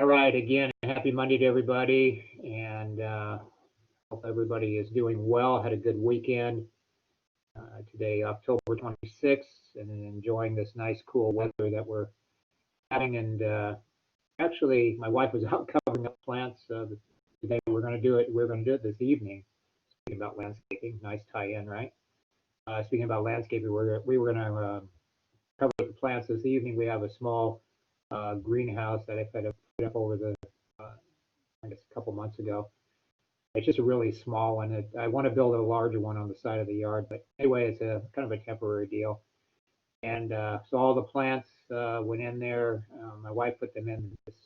All right, again, happy Monday to everybody, and hope everybody is doing well. Had a good weekend. Today, October 26th, and enjoying this nice, cool weather that we're having. And actually, my wife was out covering up plants today. We're going to do it. We're going to do it this evening. Speaking about landscaping, nice tie-in, right? Speaking about landscaping, we were going to cover the plants this evening. We have a small greenhouse that I put up over the I guess a couple months ago. It's just a really small one. I want to build a larger one on the side of the yard, but anyway, it's a kind of a temporary deal. And so all the plants went in there. My wife put them in this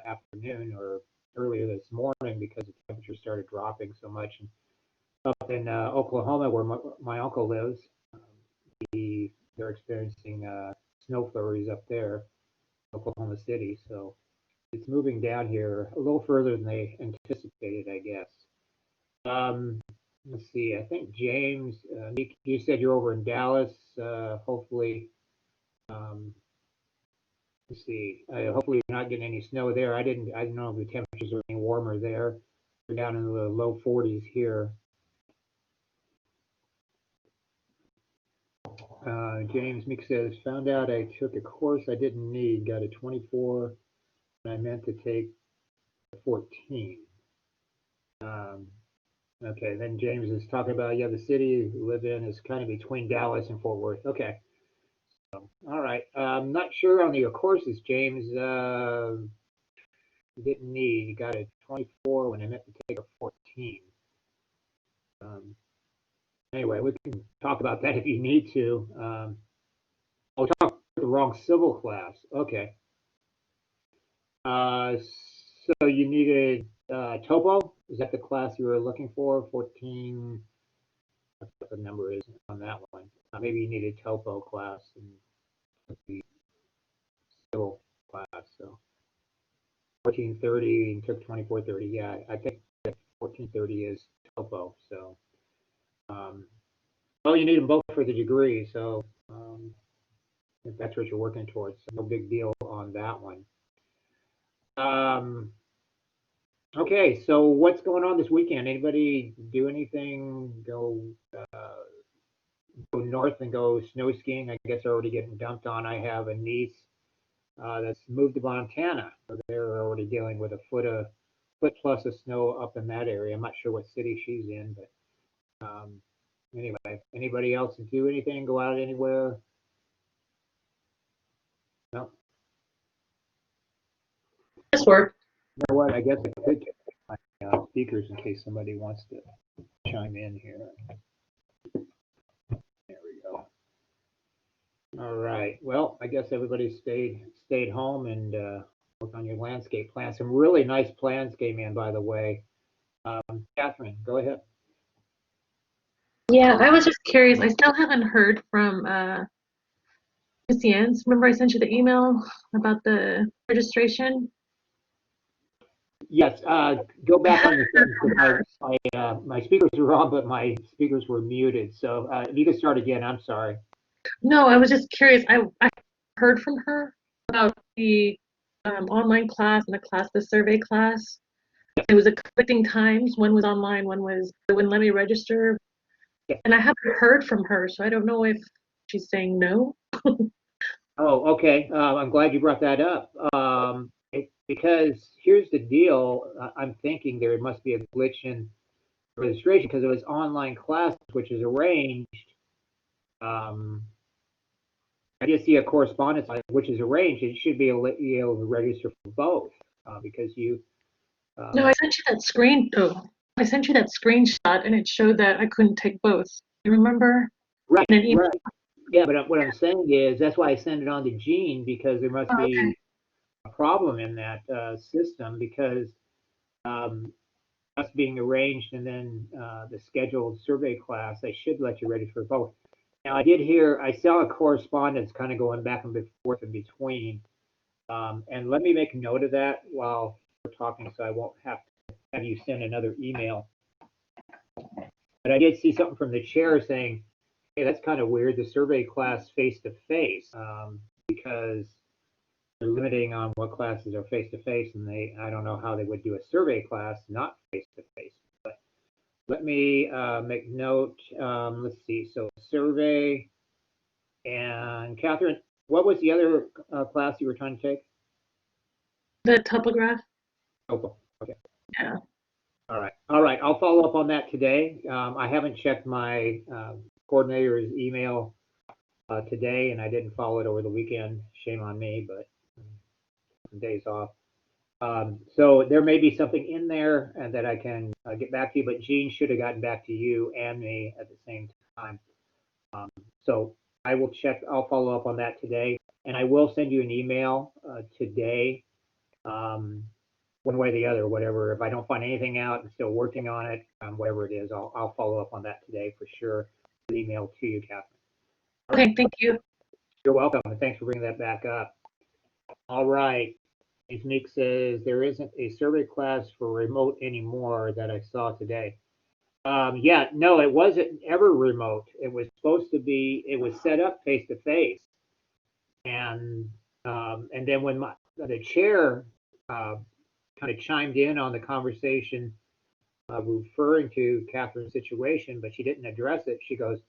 afternoon or earlier this morning because the temperature started dropping so much. And up in Oklahoma, where my uncle lives, they're experiencing snow flurries up there, Oklahoma City. So it's moving down here a little further than they anticipated, I guess. Let's see. I think James, you said you're over in Dallas. Hopefully, let's see. Hopefully, you're not getting any snow there. I don't know if the temperatures are any warmer there. We're down in the low 40s here. James Meek says, found out I took a course I didn't need, got a 24, and I meant to take 14. Okay, then James is talking about, yeah, the city you live in is kind of between Dallas and Fort Worth. Okay. So, all right. I'm not sure on the courses, James. You didn't need. You got a 24 when I meant to take a 14. Anyway, we can talk about that if you need to. I'll talk about the wrong civil class. Okay. So you needed topo? Is that the class you were looking for? 14. That's what the number is on that one. Maybe you needed topo class and the civil class. So 1430 and took 2430. Yeah, I think that 1430 is topo. So, well, you need them both for the degree. So if that's what you're working towards, so no big deal on that one. Okay, so what's going on this weekend? Anybody do anything? Go north and go snow skiing? I guess they're already getting dumped on. I have a niece that's moved to Montana, so they're already dealing with a foot plus of snow up in that area. I'm not sure what city she's in, but anyway, anybody else do anything? Go out anywhere? No. This work. You know what? I guess I could get my speakers in case somebody wants to chime in here. There we go. All right. Well, I guess everybody stayed home and worked on your landscape plans. Some really nice plans came in, by the way. Catherine, go ahead. Yeah, I was just curious. I still haven't heard from Miss Yance. Remember I sent you the email about the registration? Yes, go back on your phone. My speakers were on, but my speakers were muted. So if you could start again, I'm sorry. No, I was just curious. I heard from her about the online class and the survey class. It was a conflicting times. One was online, one was, it wouldn't let me register. Yeah. And I haven't heard from her, so I don't know if she's saying no. Oh, okay. I'm glad you brought that up. Because here's the deal. I'm thinking there must be a glitch in registration because it was online classes, which is arranged. I just see a correspondence which is arranged. It should be able to register for both because you. No, I sent you that I sent you that screenshot, and it showed that I couldn't take both. You remember? Right. Right. Yeah, but what I'm saying is that's why I send it on to Jean because there must be a problem in that system because us being arranged and then the scheduled survey class, I should let you register for both. Now, I saw a correspondence kind of going back and forth in between. And let me make a note of that while we're talking so I won't have to have you send another email. But I did see something from the chair saying, hey, that's kind of weird, the survey class face-to-face, because limiting on what classes are face-to-face, and I don't know how they would do a survey class not face-to-face. But let me make note. Let's see. So survey, and Catherine, what was the other class you were trying to take? The topograph. Oh, okay. Yeah. All right. All right. I'll follow up on that today. I haven't checked my coordinator's email today, and I didn't follow it over the weekend. Shame on me, but some days off. So there may be something in there that I can get back to you, but Jean should have gotten back to you and me at the same time. So I will check. I'll follow up on that today, and I will send you an email today. One way or the other, whatever. If I don't find anything out, I'm still working on it. Whatever it is, I'll follow up on that today for sure. Email to you, Catherine. Okay, thank you. You're welcome, and thanks for bringing that back up. All right. Nick says there isn't a survey class for remote anymore that I saw today. Yeah, no, it wasn't ever remote. It was supposed to be. It was set up face to face, and then when the chair kind of chimed in on the conversation referring to Catherine's situation, but she didn't address it. She goes,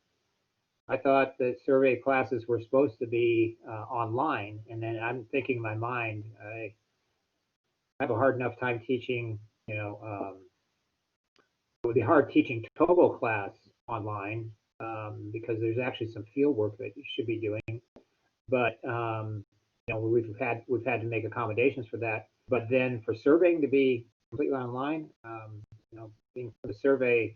I thought that survey classes were supposed to be online. And then I'm thinking in my mind, I have a hard enough time teaching, it would be hard teaching Togo class online because there's actually some field work that you should be doing. But we've had to make accommodations for that. But then for surveying to be completely online, being from the survey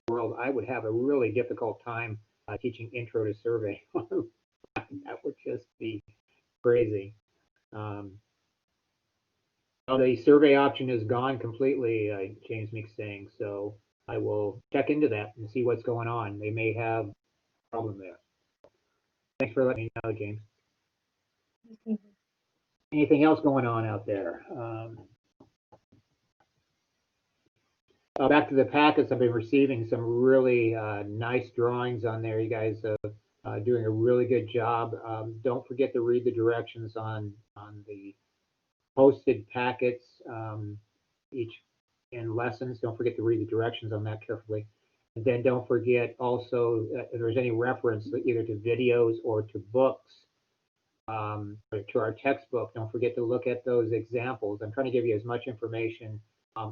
world, I would have a really difficult time teaching intro to survey. That would just be crazy. The survey option is gone completely, James Meek's saying. So I will check into that and see what's going on. They may have a problem there. Thanks for letting me know, James. Anything else going on out there? Back to the packets, I've been receiving some really nice drawings on there. You guys are doing a really good job. Don't forget to read the directions on the posted packets each in lessons. Don't forget to read the directions on that carefully. And then don't forget also if there's any reference either to videos or to books, to our textbook, don't forget to look at those examples. I'm trying to give you as much information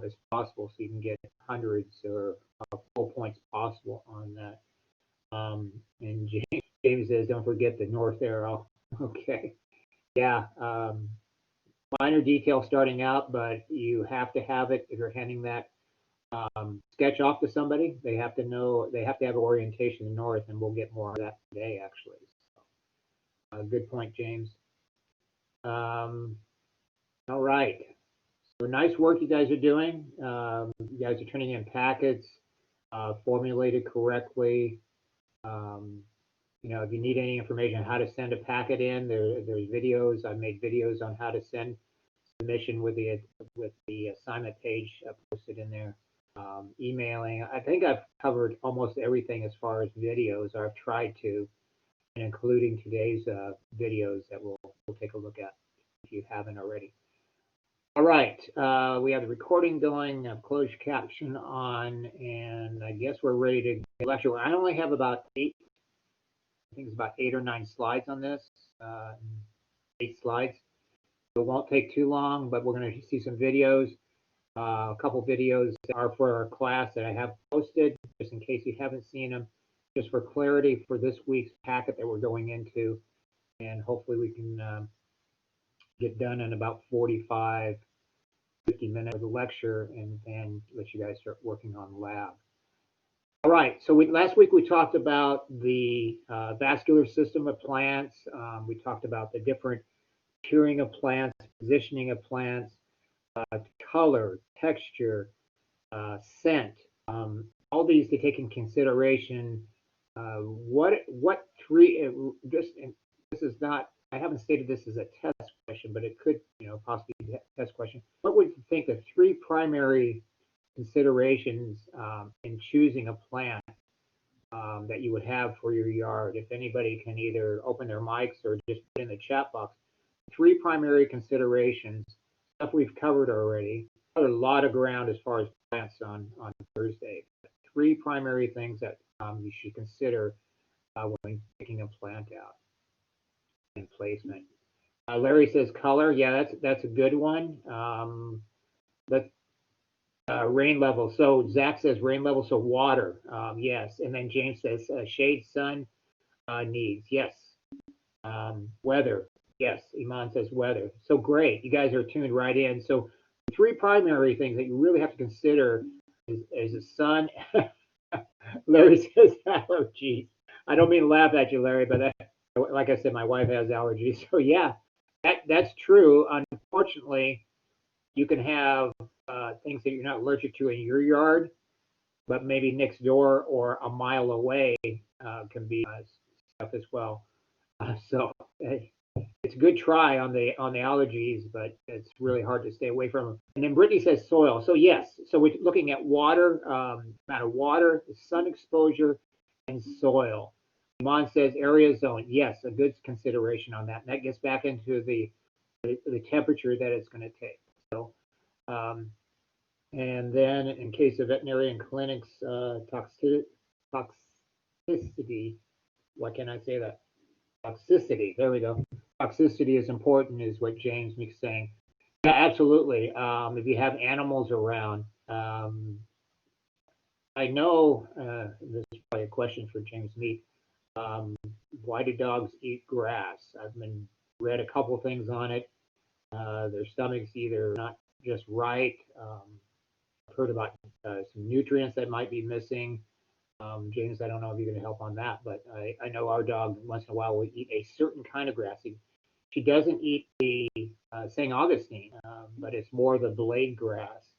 as possible so you can get hundreds or full points possible on that. And James says, don't forget the north arrow. Okay. Yeah. Minor detail starting out, but you have to have it if you're handing that sketch off to somebody. They have to know, they have to have orientation north, and we'll get more of that today, actually. So, good point, James. All right. So nice work you guys are doing. You guys are turning in packets, formulated correctly. If you need any information on how to send a packet in, there's videos. I've made videos on how to send submission with the assignment page posted in there. Emailing. I think I've covered almost everything as far as videos, or I've tried to, and including today's videos that we'll take a look at if you haven't already. All right, we have the recording going, closed caption on, and I guess we're ready to get lecture. I only have about I think it's about 8 or 9 slides on this, 8 slides. So it won't take too long, but we're going to see some videos. A couple videos are for our class that I have posted, just in case you haven't seen them, just for clarity for this week's packet that we're going into, and hopefully we can get done in about 45, 50 minutes of the lecture and let you guys start working on the lab. All right, so last week we talked about the vascular system of plants. We talked about the different curing of plants, positioning of plants, color, texture, scent, all these to take in consideration. What three, this is not, I haven't stated this as a test question, but it could, possibly be a test question. What would you think the 3 primary considerations in choosing a plant that you would have for your yard? If anybody can either open their mics or just put in the chat box, three primary considerations, stuff we've covered already. Covered a lot of ground as far as plants on Thursday. Three primary things that you should consider when picking a plant out and placement. Larry says color. Yeah, that's a good one. Rain level. So Zach says rain level. So water. Yes. And then James says shade, sun needs. Yes. Weather. Yes. Iman says weather. So great. You guys are tuned right in. So three primary things that you really have to consider is the sun. Larry says allergies. I don't mean to laugh at you, Larry, but like I said, my wife has allergies. So yeah, that's true. Unfortunately, you can have things that you're not allergic to in your yard, but maybe next door or a mile away can be stuff as well. So it's a good try on the allergies, but it's really hard to stay away from them. And then Brittany says soil. So yes, so we're looking at water, amount of water, the sun exposure, and soil. Iman says area zone. Yes, a good consideration on that. And that gets back into the temperature that it's going to take. So, and then in case of veterinarian clinics, toxicity. Why can't I say that? Toxicity. There we go. Toxicity is important, is what James is saying. Yeah, absolutely. If you have animals around, I know this is probably a question for James Meek. Why do dogs eat grass? I've read a couple things on it. Their stomachs either not just right. I've heard about some nutrients that might be missing. James, I don't know if you're going to help on that, but I know our dog once in a while will eat a certain kind of grass. She doesn't eat the St. Augustine, but it's more the blade grass.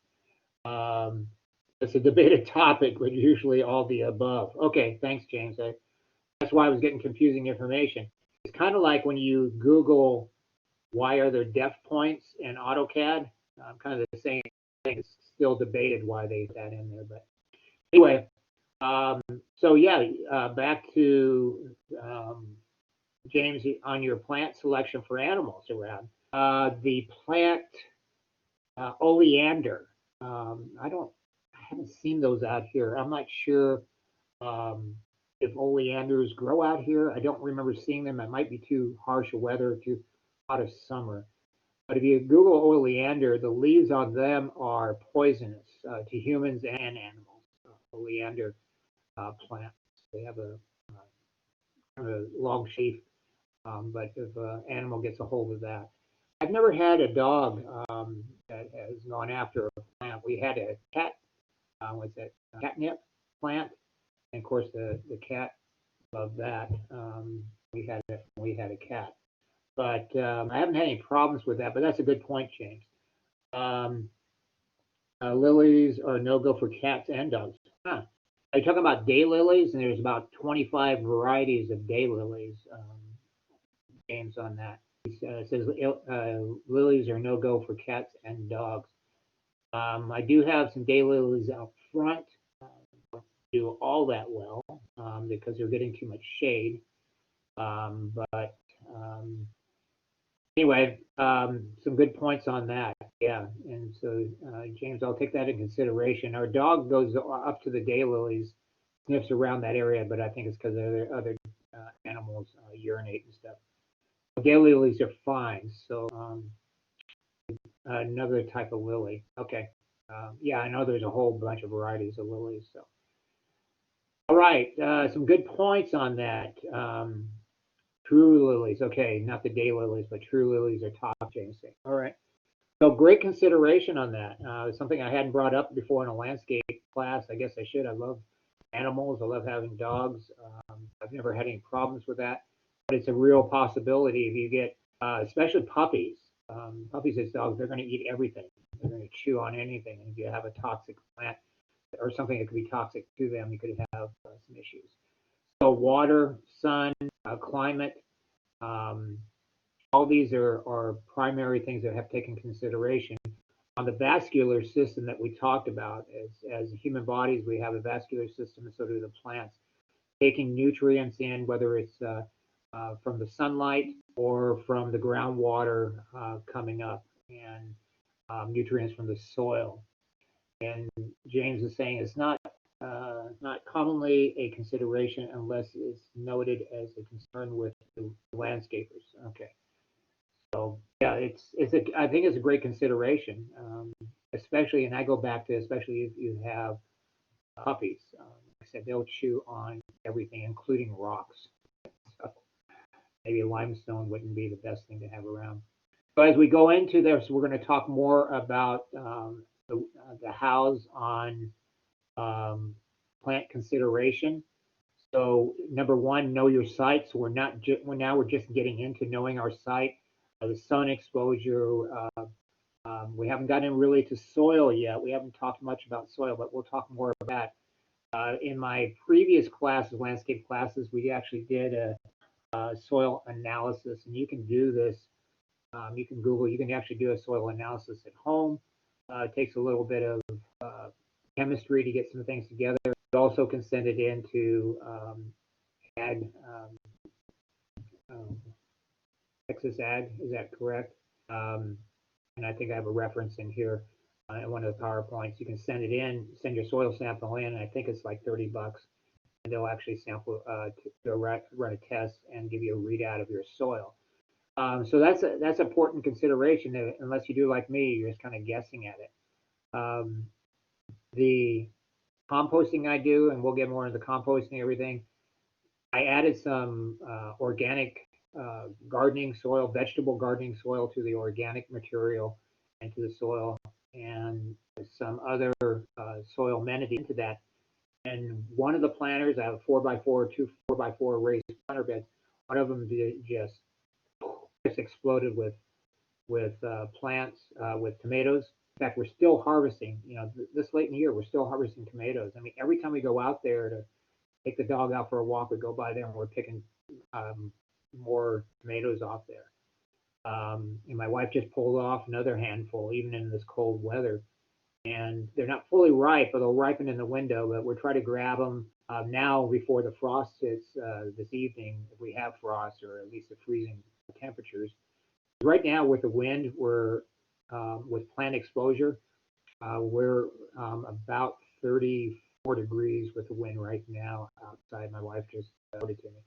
It's a debated topic, but usually all the above. Okay, thanks, James. That's why I was getting confusing information. It's kind of like when you Google why are there depth points in AutoCAD, kind of the same thing. It's still debated why they put that in there. But anyway, so yeah, back to James on your plant selection for animals around. The plant oleander. I haven't seen those out here. I'm not sure if oleanders grow out here. I don't remember seeing them. It might be too harsh a weather, too hot of summer. But if you Google oleander, the leaves on them are poisonous to humans and animals. Oleander plants. They have a long sheath, but if an animal gets a hold of that. I've never had a dog that has gone after a plant. We had a cat, what's that, catnip plant. And of course, the cat loved that. We had a cat. But I haven't had any problems with that, but that's a good point, James. Lilies are no-go for cats and dogs. Huh. Are you talking about daylilies? And there's about 25 varieties of daylilies, James, on that. It says lilies are no-go for cats and dogs. I do have some daylilies out front. Do all that well because they're getting too much shade. But anyway, some good points on that. Yeah, and so James, I'll take that in consideration. Our dog goes up to the daylilies, sniffs around that area, but I think it's because other animals urinate and stuff. Daylilies are fine. So another type of lily. Okay. Yeah, I know there's a whole bunch of varieties of lilies. So, all right, some good points on that. True lilies. Okay, not the daylilies, but true lilies are top, James. All right. So great consideration on that. Something I hadn't brought up before in a landscape class. I guess I should. I love animals. I love having dogs. I've never had any problems with that, but it's a real possibility if you get, especially puppies. Puppies as dogs, they're going to eat everything. They're going to chew on anything. And if you have a toxic plant or something that could be toxic to them, you could have some issues. So water, sun, climate, all these are primary things that have taken consideration. On the vascular system that we talked about, as human bodies, we have a vascular system, and so do the plants. Taking nutrients in, whether it's from the sunlight or from the groundwater coming up, and nutrients from the soil. And James is saying it's not commonly a consideration unless it's noted as a concern with the landscapers. Okay, so yeah, I think it's a great consideration, especially, and I go back to especially if you have puppies. Like I said, they'll chew on everything, including rocks. So maybe limestone wouldn't be the best thing to have around. So as we go into this, we're going to talk more about the hows on plant consideration. So number one, know your site. So we're just getting into knowing our site, the sun exposure. We haven't gotten really to soil yet. We haven't talked much about soil, but we'll talk more about that. In my previous classes, landscape classes, we actually did a soil analysis, and you can do this. You can Google. You can actually do a soil analysis at home. It takes a little bit of chemistry to get some things together. You also can send it into ag, Texas Ag. Is that correct? And I think I have a reference in here in one of the PowerPoints. You can send it in, send your soil sample in, and I think it's like $30, and they'll actually sample, run a test and give you a readout of your soil. So that's important consideration. Unless you do like me, you're just kind of guessing at it. The composting I do, and we'll get more into composting and everything. I added some organic gardening soil, vegetable gardening soil to the organic material and to the soil, and some other soil amenity into that. And one of the planters, I have a 4x4, two 4x4 raised planter beds. One of them just exploded with plants, with tomatoes. In fact, we're still harvesting. You know, this late in the year, we're still harvesting tomatoes. I mean, every time we go out there to take the dog out for a walk, we go by there and we're picking more tomatoes off there. And my wife just pulled off another handful, even in this cold weather. And they're not fully ripe, but they'll ripen in the window. But we're trying to grab them now before the frost hits this evening, if we have frost or at least the freezing temperatures. Right now, with the wind, we're with plant exposure, we're about 34 degrees with the wind right now outside. My wife just showed it to me.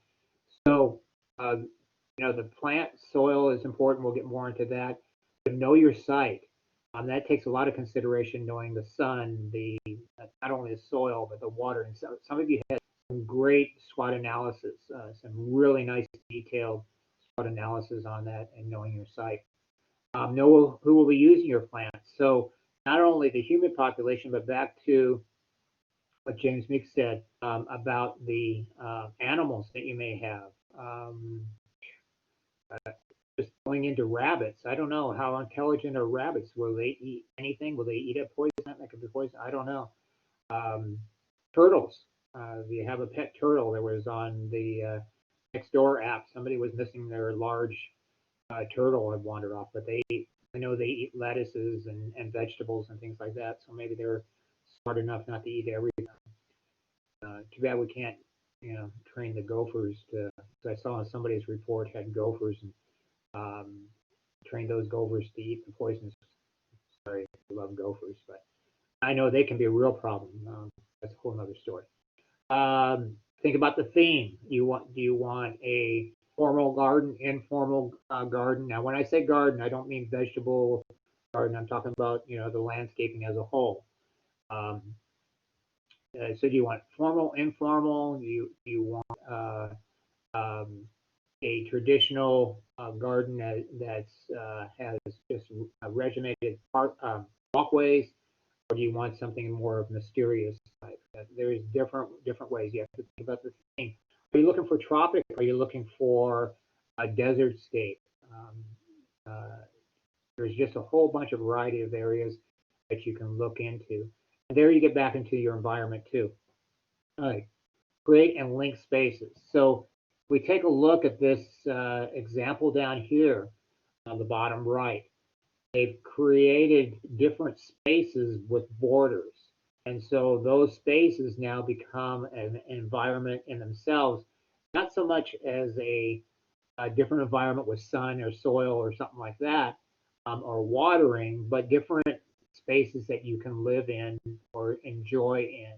So, you know, the plant soil is important. We'll get more into that. But know your site. That takes a lot of consideration, knowing the sun, not only the soil, but the water. And so, some of you had some great SWOT analysis, some really nice detailed SWOT analysis on that, and knowing your site. Know who will be using your plants. So not only the human population, but back to what James Meek said about the animals that you may have. Just going into rabbits, I don't know how intelligent are rabbits. Will they eat anything? Will they eat a poison that could be poison? I don't know. Turtles. If you have a pet turtle, there was on the Nextdoor app, somebody was missing their large turtle had wandered off, but I know they eat lettuces and vegetables and things like that, so maybe they're smart enough not to eat everything. Too bad we can't, you know, train the gophers to. I saw somebody's report had gophers and train those gophers to eat the poisons. Sorry, I love gophers, but I know they can be a real problem. That's a whole other story. Think about the theme. Do you want a formal garden, informal garden? Now, when I say garden, I don't mean vegetable garden. I'm talking about, you know, the landscaping as a whole. So do you want formal, informal? Do you want a traditional garden that has just regimented walkways, or do you want something more of mysterious type? There's different ways. You have to think about the thing. Are you looking for tropic? Are you looking for a desert scape? There's just a whole bunch of variety of areas that you can look into. And there you get back into your environment too. All right, create and link spaces. So we take a look at this example down here on the bottom right. They've created different spaces with borders. And so those spaces now become an environment in themselves, not so much as a a different environment with sun or soil or something like that, or watering, but different spaces that you can live in or enjoy in.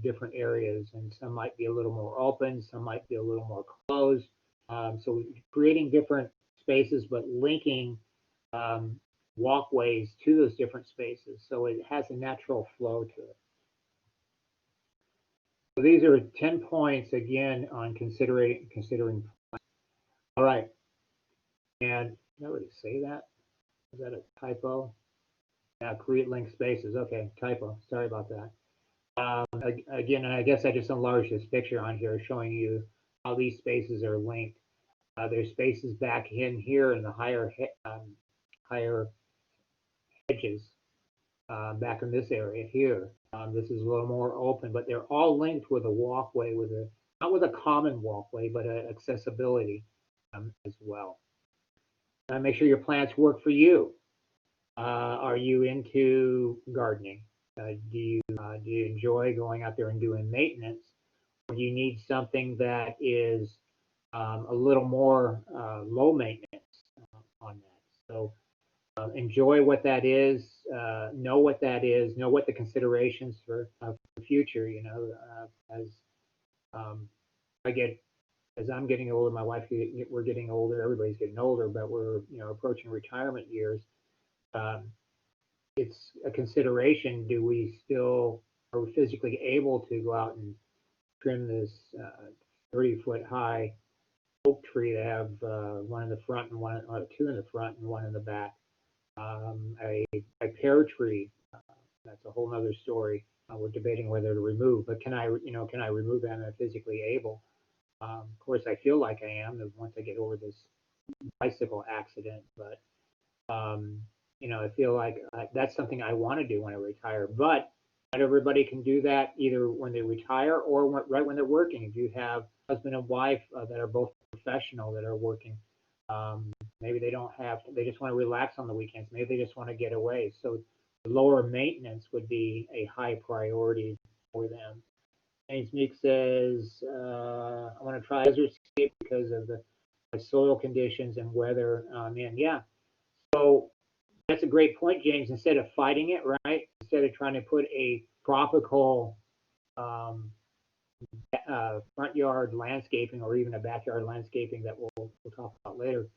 Different areas, and some might be a little more open, some might be a little more closed. So creating different spaces, but linking walkways to those different spaces, so it has a natural flow to it. So these are 10 points again on considering. All right, and did I already say that? Is that a typo? Yeah, create link spaces. Okay, typo. Sorry about that. Again, I guess I just enlarged this picture on here showing you how these spaces are linked. There's spaces back in here in the higher hedges back in this area here. This is a little more open, but they're all linked with a walkway, not with a common walkway, but accessibility as well. Make sure your plants work for you. Are you into gardening? Do you enjoy going out there and doing maintenance? Or do you need something that is a little more low maintenance on that? So enjoy what that is, know what that is, know what the considerations for the future. You know, as I get as I'm getting older, my wife, we're getting older. Everybody's getting older, but we're approaching retirement years. Um, it's a consideration. Do we still are we physically able to go out and trim this 30-foot high oak tree to have one in the front and one, two in the front and one in the back? A pear tree, that's a whole other story. We're debating whether to remove, but can I remove that? Am I physically able? Of course, I feel like I am once I get over this bicycle accident, but I feel like that's something I want to do when I retire. But not everybody can do that either when they retire or right when they're working. If you have husband and wife that are both professional that are working, maybe they don't have, they just want to relax on the weekends. Maybe they just want to get away. So lower maintenance would be a high priority for them. James Meek says, I want to try desert scape because of the soil conditions and weather. And yeah, so that's a great point, James. Instead of fighting it, right? Instead of trying to put a tropical front yard landscaping or even a backyard landscaping that we'll talk about later,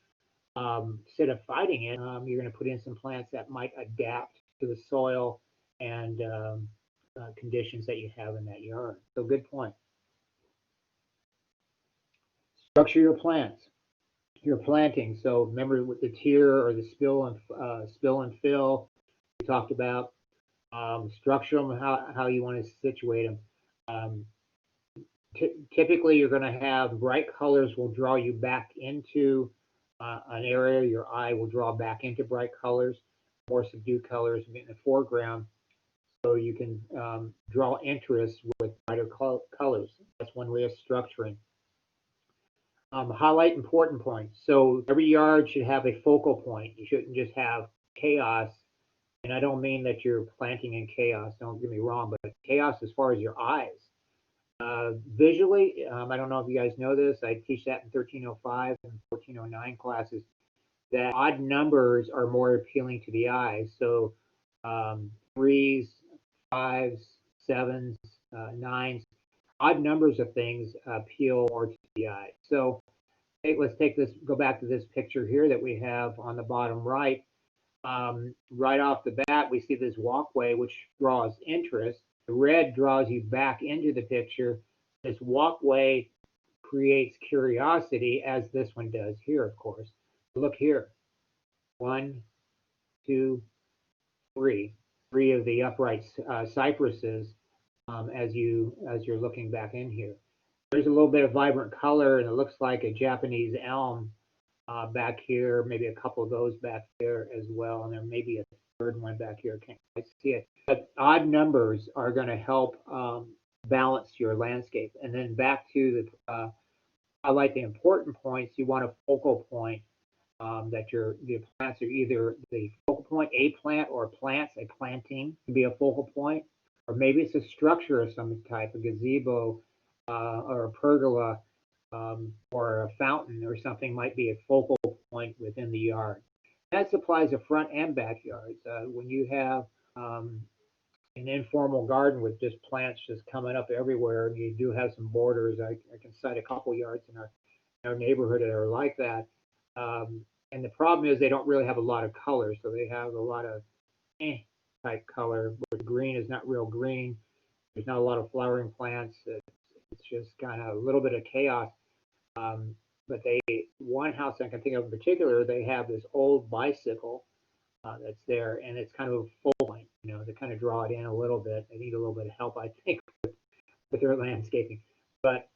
instead of fighting it, you're going to put in some plants that might adapt to the soil and conditions that you have in that yard. So good point. Structure your plants, your planting. So remember with the tier or the spill and fill we talked about. Structure them how you want to situate them. Typically, you're going to have bright colors will draw you back into an area. Your eye will draw back into bright colors. More subdued colors in the foreground, so you can draw interest with brighter colors. That's one way of structuring. Highlight important points. So every yard should have a focal point. You shouldn't just have chaos. And I don't mean that you're planting in chaos, don't get me wrong, but chaos as far as your eyes. Visually, I don't know if you guys know this, I teach that in 1305 and 1409 classes, that odd numbers are more appealing to the eyes. So threes, fives, sevens, nines, odd numbers of things appeal more to the eye. So let's go back to this picture here that we have on the bottom right. Right off the bat, we see this walkway, which draws interest. The red draws you back into the picture. This walkway creates curiosity, as this one does here, of course. Look here. 1, 2, 3. 3 of the upright cypresses as you're looking back in here. There's a little bit of vibrant color, and it looks like a Japanese elm back here, maybe a couple of those back there as well, and there may be a third one back here. Can't quite see it. But odd numbers are going to help balance your landscape. And then back to the highlight the important points. You want a focal point that the plants are either the focal point, a plant or plants, a planting can be a focal point, or maybe it's a structure of some type, a gazebo or a pergola or a fountain or something might be a focal point within the yard. That applies to front and backyards. When you have an informal garden with just plants just coming up everywhere, and you do have some borders. I can cite a couple yards in our neighborhood that are like that. And the problem is they don't really have a lot of color, so they have a lot of type color, where the green is not real green. There's not a lot of flowering plants. It's just kind of a little bit of chaos. Um, but one house I can think of in particular, they have this old bicycle that's there, and it's kind of a full point, to kind of draw it in a little bit. They need a little bit of help, I think, with their landscaping. But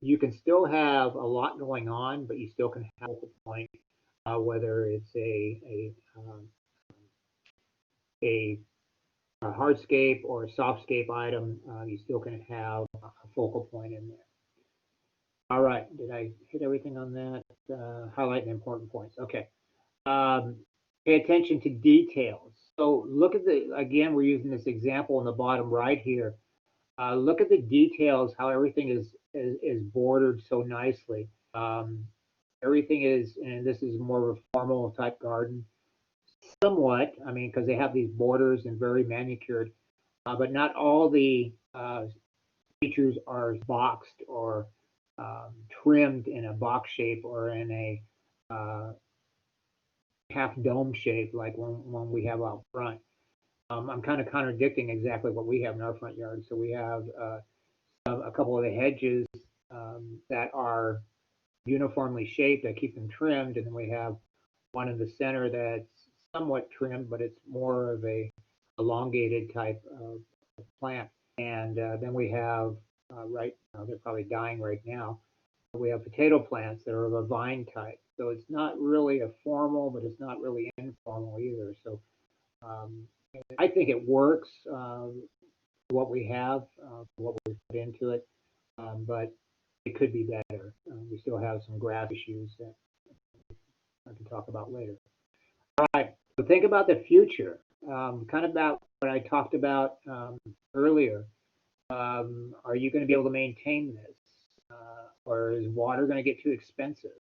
you can still have a lot going on, but you still can have a point, whether it's a hardscape or a softscape item, you still can have a focal point in there. All right, did I hit everything on that? Highlight the important points. Okay. Pay attention to details. So look at again, we're using this example in the bottom right here. Look at the details, how everything is bordered so nicely. Everything is, and this is more of a formal type garden, somewhat, I mean, because they have these borders and very manicured, but not all the features are boxed or trimmed in a box shape or in a half dome shape like one we have out front. I'm kind of contradicting exactly what we have in our front yard. So we have a couple of the hedges that are uniformly shaped. I keep them trimmed, and then we have one in the center that's somewhat trimmed, but it's more of a elongated type of plant. And then we have right now, they're probably dying right now. We have potato plants that are of a vine type. So it's not really a formal, but it's not really informal either. So I think it works, what we have, what we put into it, but it could be better. We still have some grass issues that I can talk about later. All right, so think about the future, kind of about what I talked about earlier. Are you going to be able to maintain this? Or is water going to get too expensive?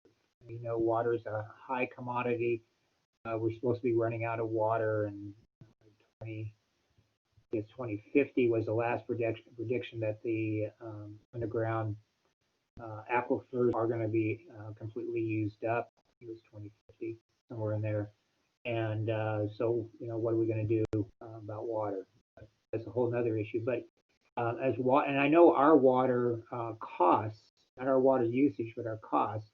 Water is a high commodity. We're supposed to be running out of water, and 2050 was the last prediction that the underground aquifers are going to be completely used up. It was 2050, somewhere in there. And so, what are we going to do about water? That's a whole other issue. But and I know our water costs, not our water usage, but our cost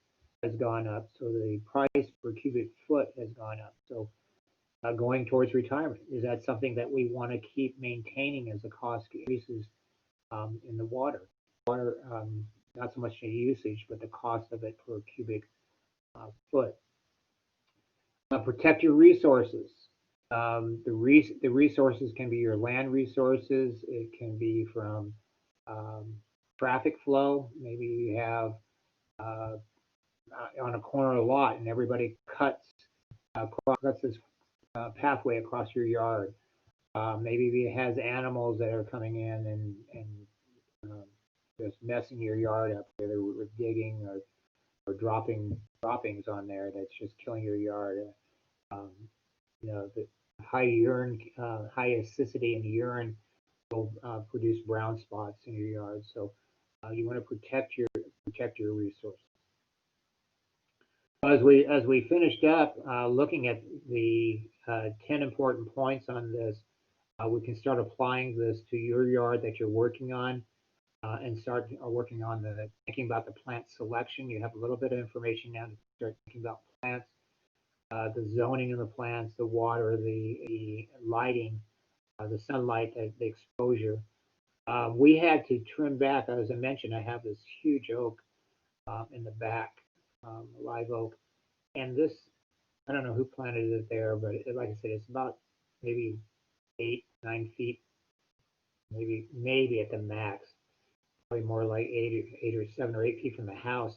has gone up. So the price per cubic foot has gone up. So going towards retirement, is that something that we want to keep maintaining as the cost increases in the water? Water, not so much the usage, but the cost of it per cubic foot. Protect your resources. The resources can be your land resources. It can be from traffic flow. Maybe you have on a corner lot and everybody cuts this pathway across your yard. Maybe it has animals that are coming in and just messing your yard up, whether with digging or droppings on there that's just killing your yard. The high acidity in the urine will produce brown spots in your yard. So you want to protect your resources. As we finished up looking at the 10 important points on this, we can start applying this to your yard that you're working on, and start working on thinking about the plant selection. You have a little bit of information now to start thinking about plants, the zoning of the plants, the water, the lighting, the sunlight, the exposure. We had to trim back, as I mentioned, I have this huge oak in the back, a live oak. And this, I don't know who planted it there, but like I said, it's about maybe 8-9 feet, maybe at the max, probably more like 8 or 7 or 8 feet from the house.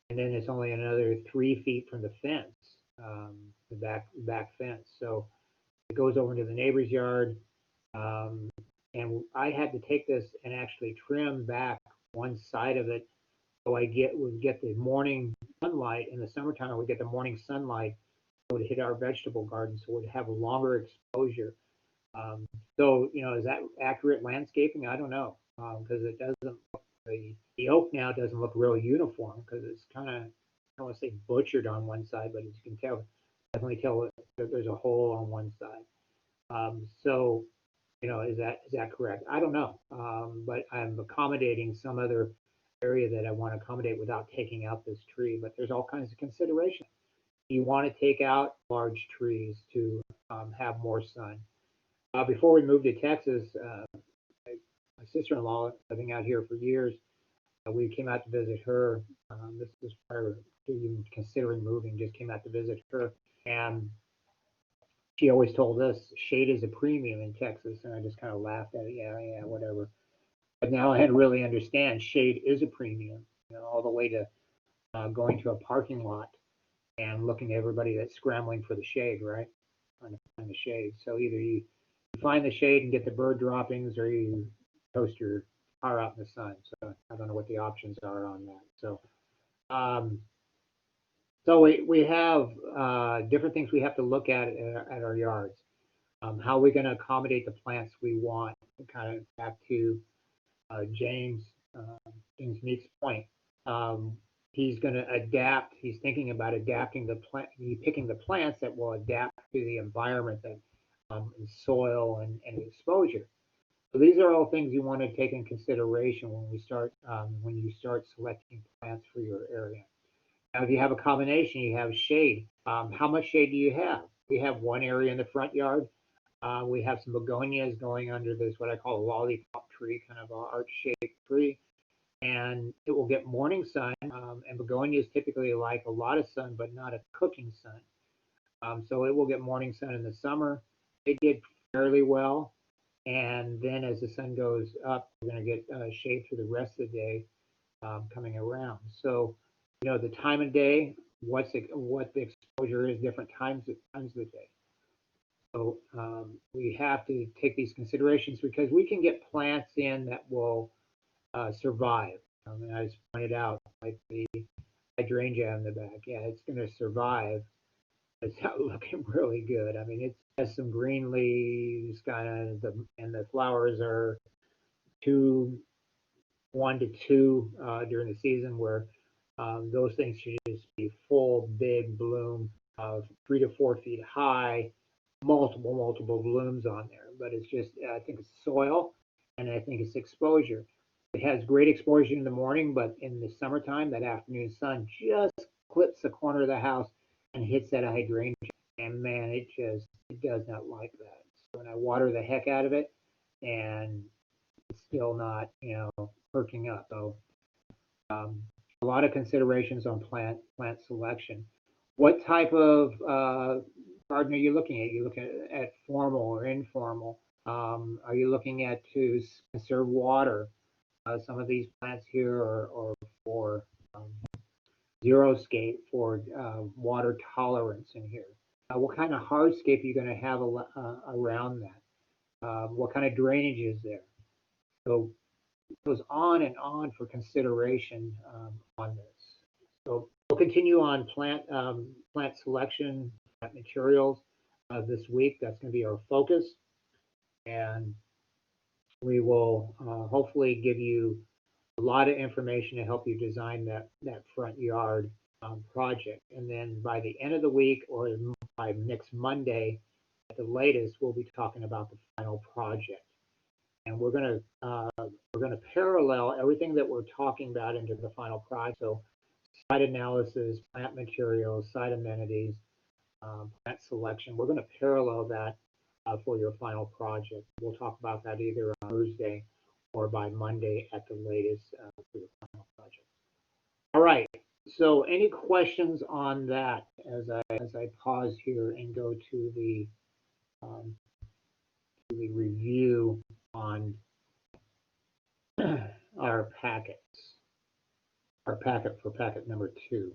And then it's only another 3 feet from the fence, the back fence. So it goes over into the neighbor's yard. And I had to take this and actually trim back one side of it So would get the morning sunlight in the summertime. We get the morning sunlight. It would hit our vegetable garden, so it would have a longer exposure. So, is that accurate landscaping? I don't know, because it doesn't. The oak now doesn't look real uniform because it's kind of, I don't want to say butchered on one side, but as you can tell, definitely tell that there's a hole on one side. So, is that correct? I don't know, but I'm accommodating some other area that I want to accommodate without taking out this tree. But there's all kinds of consideration. You want to take out large trees to have more sun. Before we moved to Texas, my sister-in-law, living out here for years, we came out to visit her. This was prior to even considering moving, just came out to visit her. And she always told us shade is a premium in Texas. And I just kind of laughed at it. Yeah, whatever. But now I really understand shade is a premium, all the way to going to a parking lot and looking at everybody that's scrambling for the shade, right? Trying to find the shade. So either you find the shade and get the bird droppings, or you toast your car out in the sun. So I don't know what the options are on that. Um, so we have different things we have to look at our yards. How are we going to accommodate the plants we want? Kind of back to James Meek's point. He's going to adapt. He's thinking about adapting the plant, picking the plants that will adapt to the environment that and soil and exposure. So these are all things you want to take in consideration when you start selecting plants for your area. Now, if you have a combination, you have shade. How much shade do you have? We have one area in the front yard. We have some begonias going under this, what I call a lollipop tree, kind of an arch-shaped tree. And it will get morning sun. And begonias typically like a lot of sun, but not a cooking sun. So it will get morning sun in the summer. They did fairly well. And then as the sun goes up, we're going to get shade for the rest of the day coming around. So, the time of day, what the exposure is, different times of the day. So we have to take these considerations because we can get plants in that will survive. And as pointed out, like the hydrangea in the back, yeah, it's going to survive. It's not looking really good. I mean, it has some green leaves, kind of, and the flowers are 1 to 2 during the season, where those things should just be full, big bloom of 3 to 4 feet high, multiple blooms on there. But it's just, I think it's soil, and I think it's exposure. It has great exposure in the morning, but in the summertime, that afternoon sun just clips the corner of the house and hits that hydrangea. And man, it does not like that. So when I water the heck out of it, and it's still not, perking up. So a lot of considerations on plant selection. What type of garden are you looking at? Are you looking at formal or informal? Are you looking at to conserve water? Some of these plants here are for xeriscape, for water tolerance in here. What kind of hardscape are you going to have around that? What kind of drainage is there? So it goes on and on for consideration on this. So we'll continue on plant selection, plant materials this week. That's going to be our focus, and we will hopefully give you a lot of information to help you design that front yard project. And then by the end of the week, or by next Monday at the latest, we'll be talking about the final project. And we're going to parallel everything that we're talking about into the final project. So site analysis, plant materials, site amenities, plant selection. We're going to parallel that for your final project. We'll talk about that either on Thursday or by Monday at the latest for your final project. All right. So any questions on that as I pause here and go to the review on our packets, our packet for packet number 2.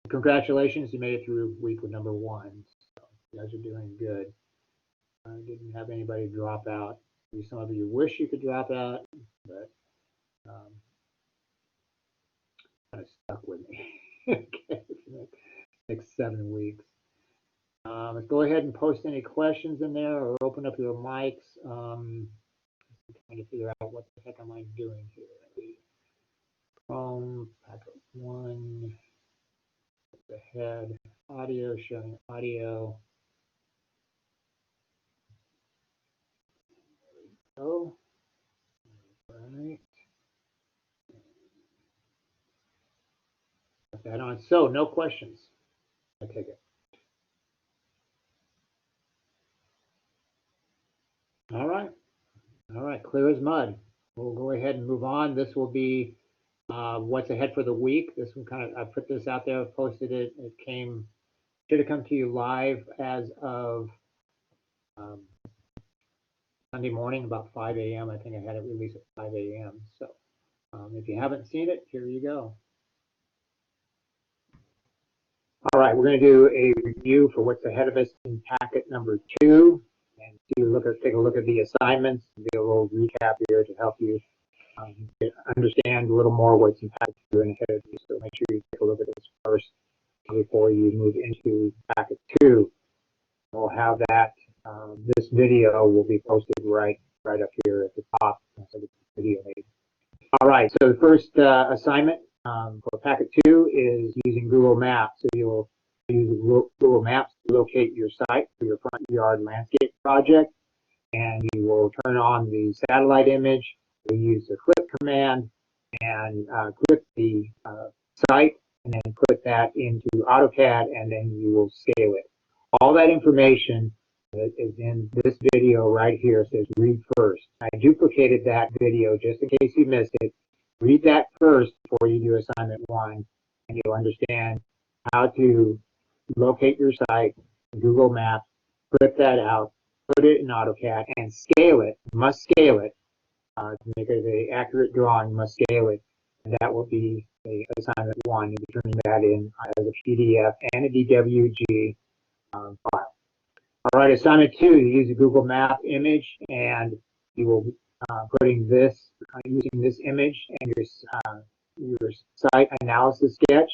Congratulations, you made it through week number 1. So you guys are doing good. I didn't have anybody drop out. Maybe some of you wish you could drop out, but kind of stuck with me. Okay, for the next 7 weeks. Let's go ahead and post any questions in there or open up your mics. I'm trying to figure out what the heck am I doing here. Chrome, packet 1, the head, audio, showing audio. There we go. All right. Put that on. So, no questions. I take it. All right. All right. Clear as mud. We'll go ahead and move on. This will be what's ahead for the week. This one kind of, I put this out there, posted it. It should have come to you live as of Sunday morning, about 5 a.m. I think I had it released at 5 a.m. So if you haven't seen it, here you go. All right, we're going to do a review for what's ahead of us in packet number 2, and take a look at the assignments, and do a little recap here to help you understand a little more what's in packet 2 and ahead of you. So make sure you take a look at this first before you move into packet 2. We'll have that. This video will be posted right up here at the top. So the video made. All right, so the first assignment for packet 2 is using Google Maps. So you'll use Google Maps to locate your site for your front yard landscape project, and you will turn on the satellite image. You'll use the click command and click the site, and then put that into AutoCAD, and then you will scale it. All that information that is in this video right here says read first. I duplicated that video just in case you missed it. Read that first before you do assignment 1, and you'll understand how to locate your site in Google Maps, put that out, put it in AutoCAD, and scale it. You must scale it to make it an accurate drawing. You must scale it, and that will be a assignment 1. You'll be turning that in as a PDF and a DWG file. All right, assignment 2, you use a Google Map image, and you will be putting this, using this image and your site analysis sketch,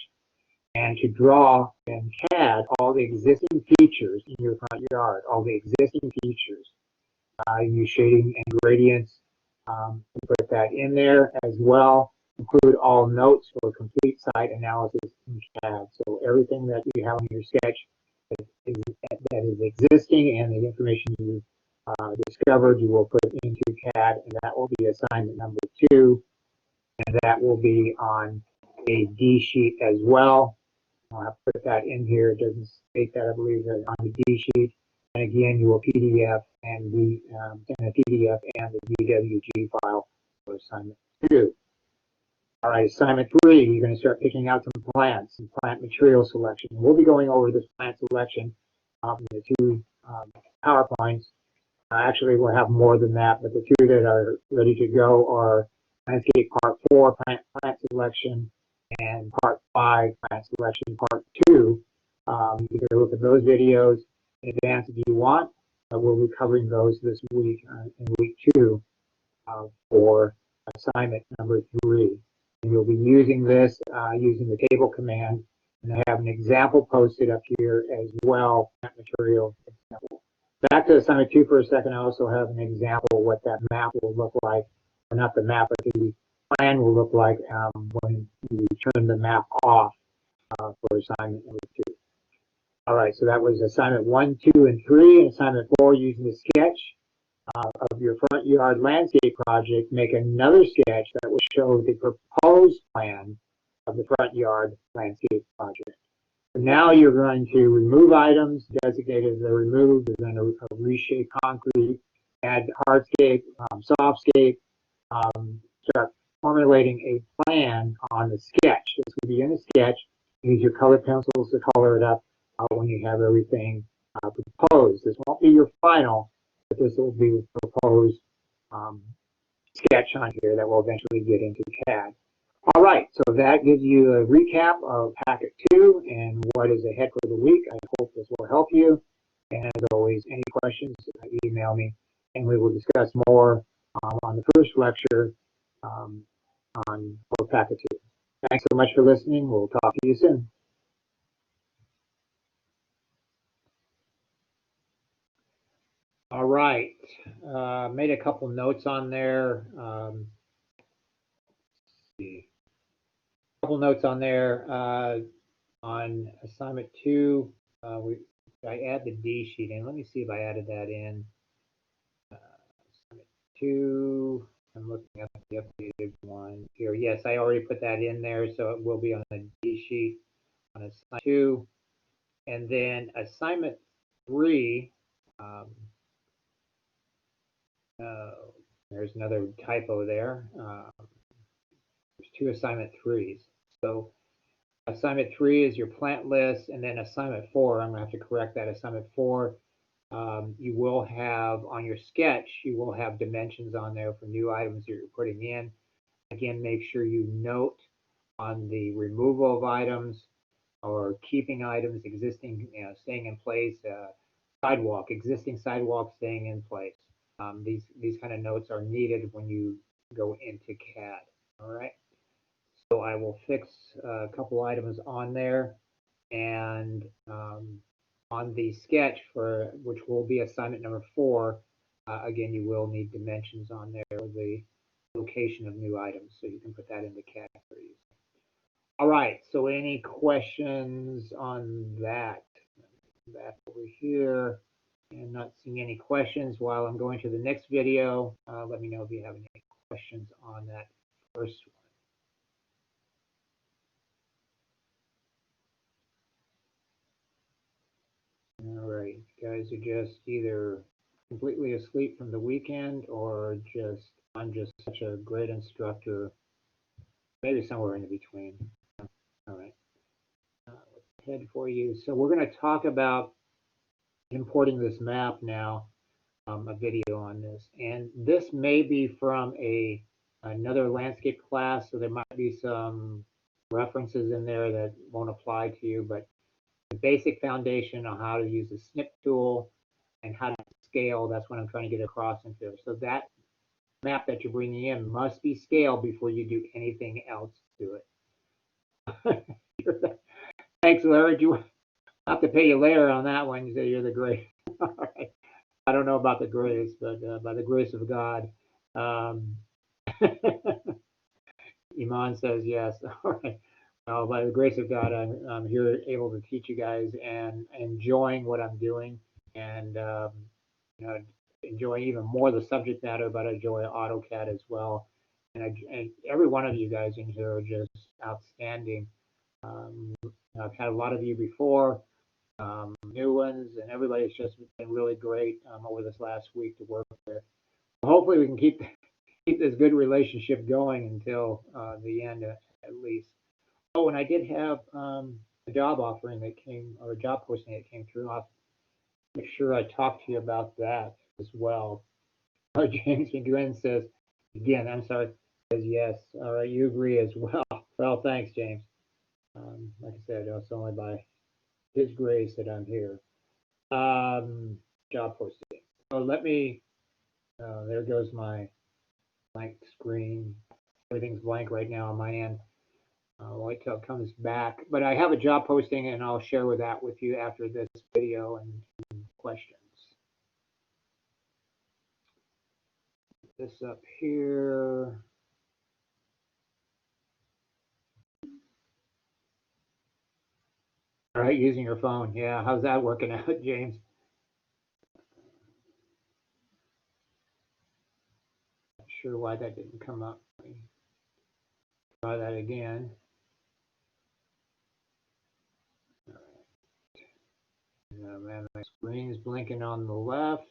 and to draw in CAD all the existing features in your front yard, all the existing features. Use shading and gradients to put that in there as well. Include all notes for complete site analysis in CAD. So everything that you have in your sketch that is existing and the information you discovered, you will put into CAD, and that will be assignment number 2, and that will be on a D sheet as well. I'll have to put that in here. It doesn't state that, I believe, that on the D sheet. And again, you will PDF and a PDF and the DWG file for assignment 2. All right, assignment 3, you're going to start picking out some plants and plant material selection. We'll be going over this plant selection in the 2 PowerPoints. Actually, we'll have more than that, but the 2 that are ready to go are landscape part 4, plant selection, and part 5, plant selection, part 2. You can look at those videos in advance if you want. We'll be covering those this week in week 2 for assignment number 3. And you'll be using this using the table command, and I have an example posted up here as well, plant material example. Back to assignment 2 for a second. I also have an example of what that map will look like, or not the map, but the plan will look like when you turn the map off for assignment number 2. All right, so that was assignment 1, 2, and 3. And assignment 4, using the sketch of your front yard landscape project, make another sketch that will show the proposed plan of the front yard landscape project. So now you're going to remove items designated as removed. You're going to reshape concrete, add hardscape, softscape, start formulating a plan on the sketch. This will be in a sketch. Use your colored pencils to color it up when you have everything proposed. This won't be your final, but this will be a proposed sketch on here that will eventually get into CAD. All right, so that gives you a recap of packet 2 and what is ahead for the week. I hope this will help you. And as always, any questions, email me, and we will discuss more on the first lecture for packet 2. Thanks so much for listening. We'll talk to you soon. All right. Made a couple notes on there. See. A couple notes on there on assignment 2. I add the D sheet in. Let me see if I added that in. Assignment 2. I'm looking at the updated one here. Yes, I already put that in there, so it will be on the D sheet on assignment 2. And then assignment 3. There's another typo there. There's 2 assignment 3s. So assignment 3 is your plant list, and then assignment 4, I'm going to have to correct that. Assignment 4, you will have on your sketch, you will have dimensions on there for new items that you're putting in. Again, make sure you note on the removal of items or keeping items existing, staying in place, sidewalk, existing sidewalk staying in place. These kind of notes are needed when you go into CAD. All right. So I will fix a couple items on there, and on the sketch for which will be assignment number 4. Again, you will need dimensions on there, the location of new items, so you can put that into CAD for you. All right. So any questions on that? Back over here. And not seeing any questions while I'm going to the next video. Let me know if you have any questions on that first one. All right, you guys are just either completely asleep from the weekend or just I'm just such a great instructor, maybe somewhere in between. All right, ahead for you. So we're going to talk about importing this map now. A video on this, and this may be from another landscape class, so there might be some references in there that won't apply to you, but the basic foundation on how to use the snip tool and how to scale, that's what I'm trying to get across in here. So that map that you're bringing in must be scaled before you do anything else to it. Thanks, Larry. You have to pay you later on that one. You say you're the great. All right. I don't know about the grace, but by the grace of God. Iman says yes. All right. Well, by the grace of God, I'm here able to teach you guys and enjoying what I'm doing, and enjoying even more the subject matter, but I enjoy AutoCAD as well. And every one of you guys in here are just outstanding. I've had a lot of you before, new ones, and everybody's just been really great over this last week to work with. Hopefully, we can keep this good relationship going until the end, at least. Oh, and I did have a job offering that came, or a job posting that came through. I'll make sure I talk to you about that as well. James McGuinn says, again, I'm sorry, says yes. All right, you agree as well. Well, thanks, James. Like I said, it's only by his grace that I'm here. Job posting. So let me, there goes my blank screen. Everything's blank right now on my end. I'll wait till it comes back. But I have a job posting, and I'll share that with you after this video and questions. This up here. All right, using your phone. Yeah, how's that working out, James? Not sure why that didn't come up. Try that again. All right. Man, my screen's blinking on the left.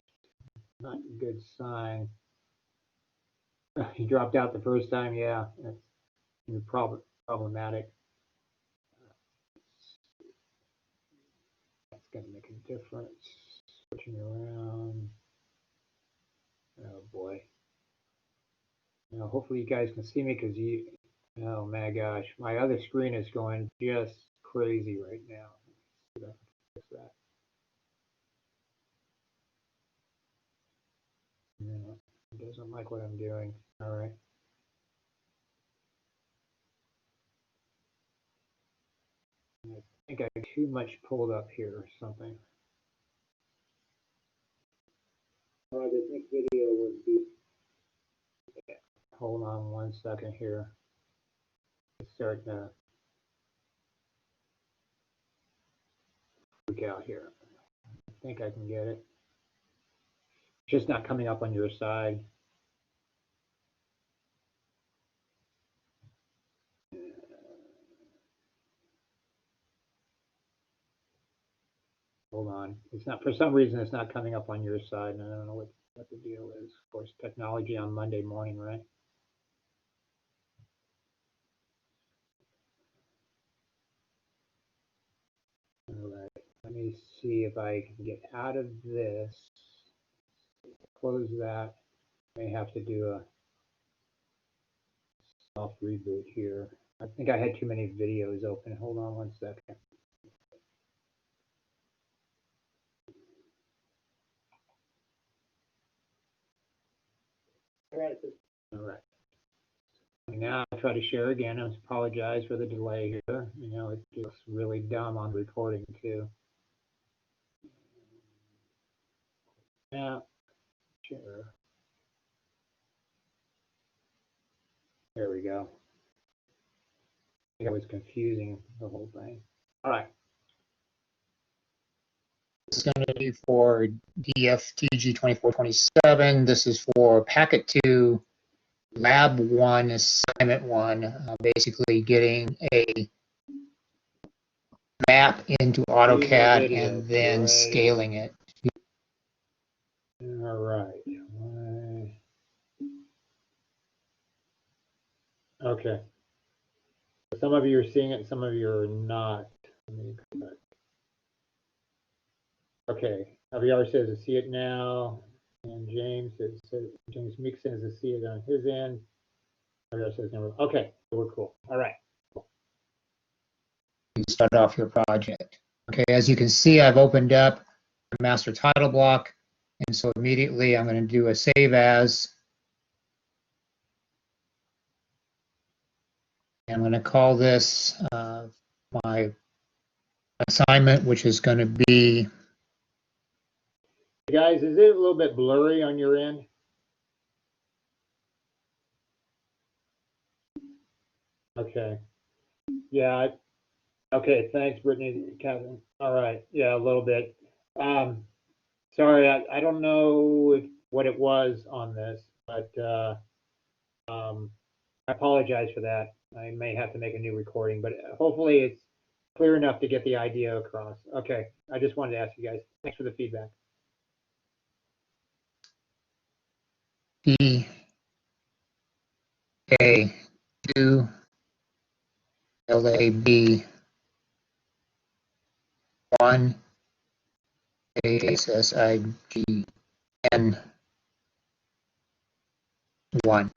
Not a good sign. He dropped out the first time. Yeah, that's problematic. That's going to make a difference. Switching around. Oh boy. Now, hopefully you guys can see me because oh my gosh, my other screen is going just crazy right now. Let's see if I can fix that. No, it doesn't like what I'm doing. All right. think I got too much pulled up here or something. This next video would be. Hold on 1 second here. It's starting to freak out here. I think I can get it. It's just not coming up on your side. Hold on. It's not, for some reason, it's not coming up on your side, and I don't know what the deal is. Of course, technology on Monday morning, right? All right. Let me see if I can get out of this. Close that. May have to do a soft reboot here. I think I had too many videos open. Hold on 1 second. All right. Now I'll try to share again. I apologize for the delay here. You know, it looks really dumb on recording too. Now, share. There we go. I think I was confusing the whole thing. All right. This is going to be for DFTG 2427. This is for Packet 2, Lab 1, Assignment 1, basically getting a map into AutoCAD and then scaling it. All right. Okay. Some of you are seeing it, some of you are not. Let me go back. Okay. Javier says to see it now, and James says James Meek says to see it on his end. Javier says no. Okay, we're cool. All right. You start off your project. Okay, as you can see, I've opened up the master title block, and so immediately I'm going to do a save as. I'm going to call this my assignment, which is going to be. Guys, is it a little bit blurry on your end? Okay. Yeah. Okay. Thanks, Brittany. Kevin. All right. Yeah, a little bit. Sorry, I don't know what it was on this, but I apologize for that. I may have to make a new recording, but hopefully it's clear enough to get the idea across. Okay. I just wanted to ask you guys. Thanks for the feedback. PA2 LAB 1 ASSIGN 1.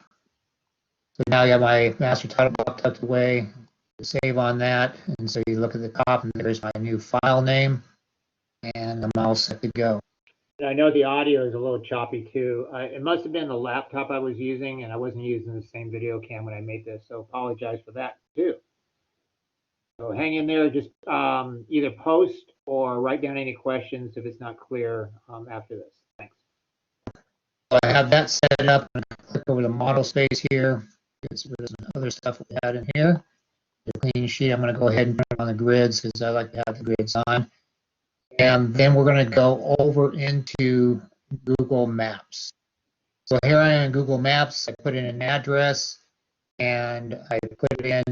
So now I got my master title block tucked away. Save on that, and so you look at the top, and there's my new file name, and I'm all set to go. I know the audio is a little choppy too. It must have been the laptop I was using, and I wasn't using the same video cam when I made this, so apologize for that too. So hang in there, just either post or write down any questions if it's not clear after this. Thanks. So I have that set up. I'm going to click over the model space here. Get rid of some other stuff we had in here. The clean sheet, I'm going to go ahead and put it on the grids because I like to have the grids on. And then we're going to go over into Google Maps. So here I am in Google Maps. I put in an address, and I put in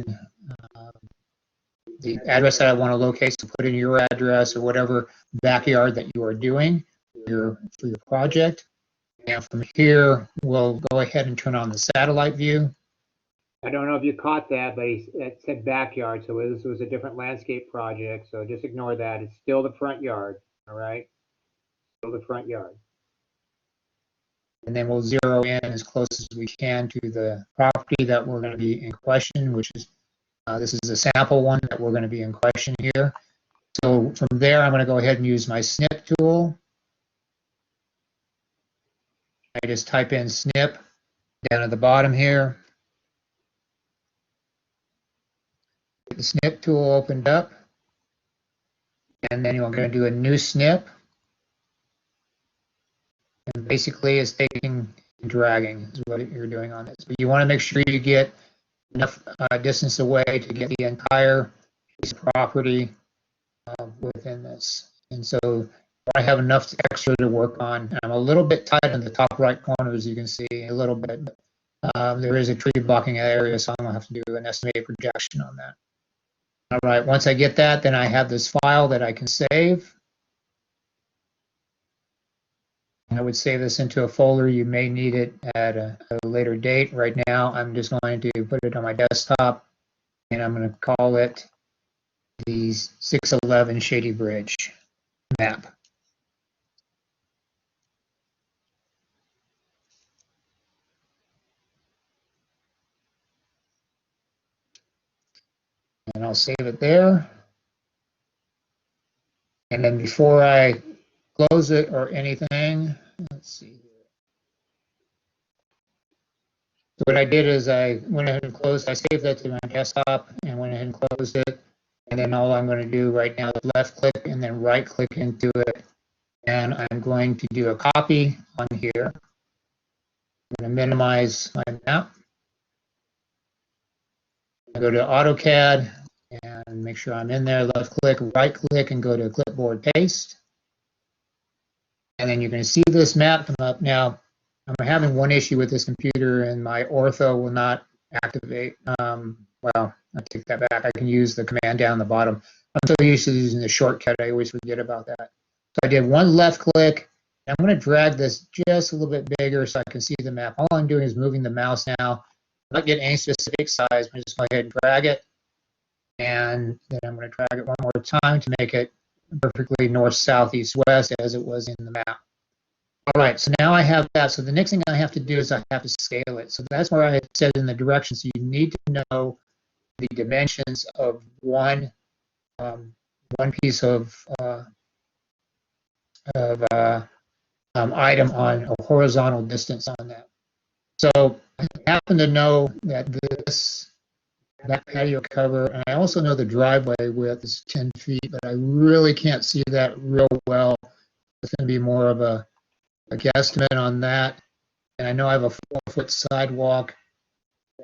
the address that I want to locate. So put in your address or whatever backyard that you are doing for your project. And from here, we'll go ahead and turn on the satellite view. I don't know if you caught that, but it said backyard, so this was a different landscape project, so just ignore that. It's still the front yard, all right? Still the front yard. And then we'll zero in as close as we can to the property that we're going to be in question, which is, this is a sample one that we're going to be in question here. So from there, I'm going to go ahead and use my snip tool. I just type in snip down at the bottom here. Get the snip tool opened up. And then you're going to do a new snip. And basically it's taking and dragging is what you're doing on this. But you want to make sure you get enough distance away to get the entire piece of property within this. And so I have enough extra to work on. I'm a little bit tight in the top right corner, as you can see, a little bit. But there is a tree blocking area, so I'm going to have to do an estimated projection on that. All right, once I get that, then I have this file that I can save. I would save this into a folder. You may need it at a later date. Right now, I'm just going to put it on my desktop, and I'm going to call it the 611 Shady Bridge map. And I'll save it there. And then before I close it or anything, let's see here. So what I did is I went ahead and closed, I saved that to my desktop and went ahead and closed it. And then all I'm going to do right now is left click and then right click into it. And I'm going to do a copy on here. I'm going to minimize my map. I go to AutoCAD and make sure I'm in there, left click, right click, and go to clipboard paste. And then you're going to see this map come up. Now, I'm having one issue with this computer, and my ortho will not activate. Well, I take that back. I can use the command down the bottom. I'm so used to using the shortcut, I always forget about that. So I did one left click. I'm going to drag this just a little bit bigger so I can see the map. All I'm doing is moving the mouse now. I'm not getting any specific size, but just go ahead and drag it. And then I'm going to drag it one more time to make it perfectly north, south, east, west as it was in the map. All right, so now I have that. So the next thing I have to do is I have to scale it. So that's where I had said in the directions. So you need to know the dimensions of one piece of item on a horizontal distance on that. So I happen to know that that patio cover, and I also know the driveway width is 10 feet, but I really can't see that real well. It's going to be more of a guesstimate on that. And I know I have a 4-foot sidewalk.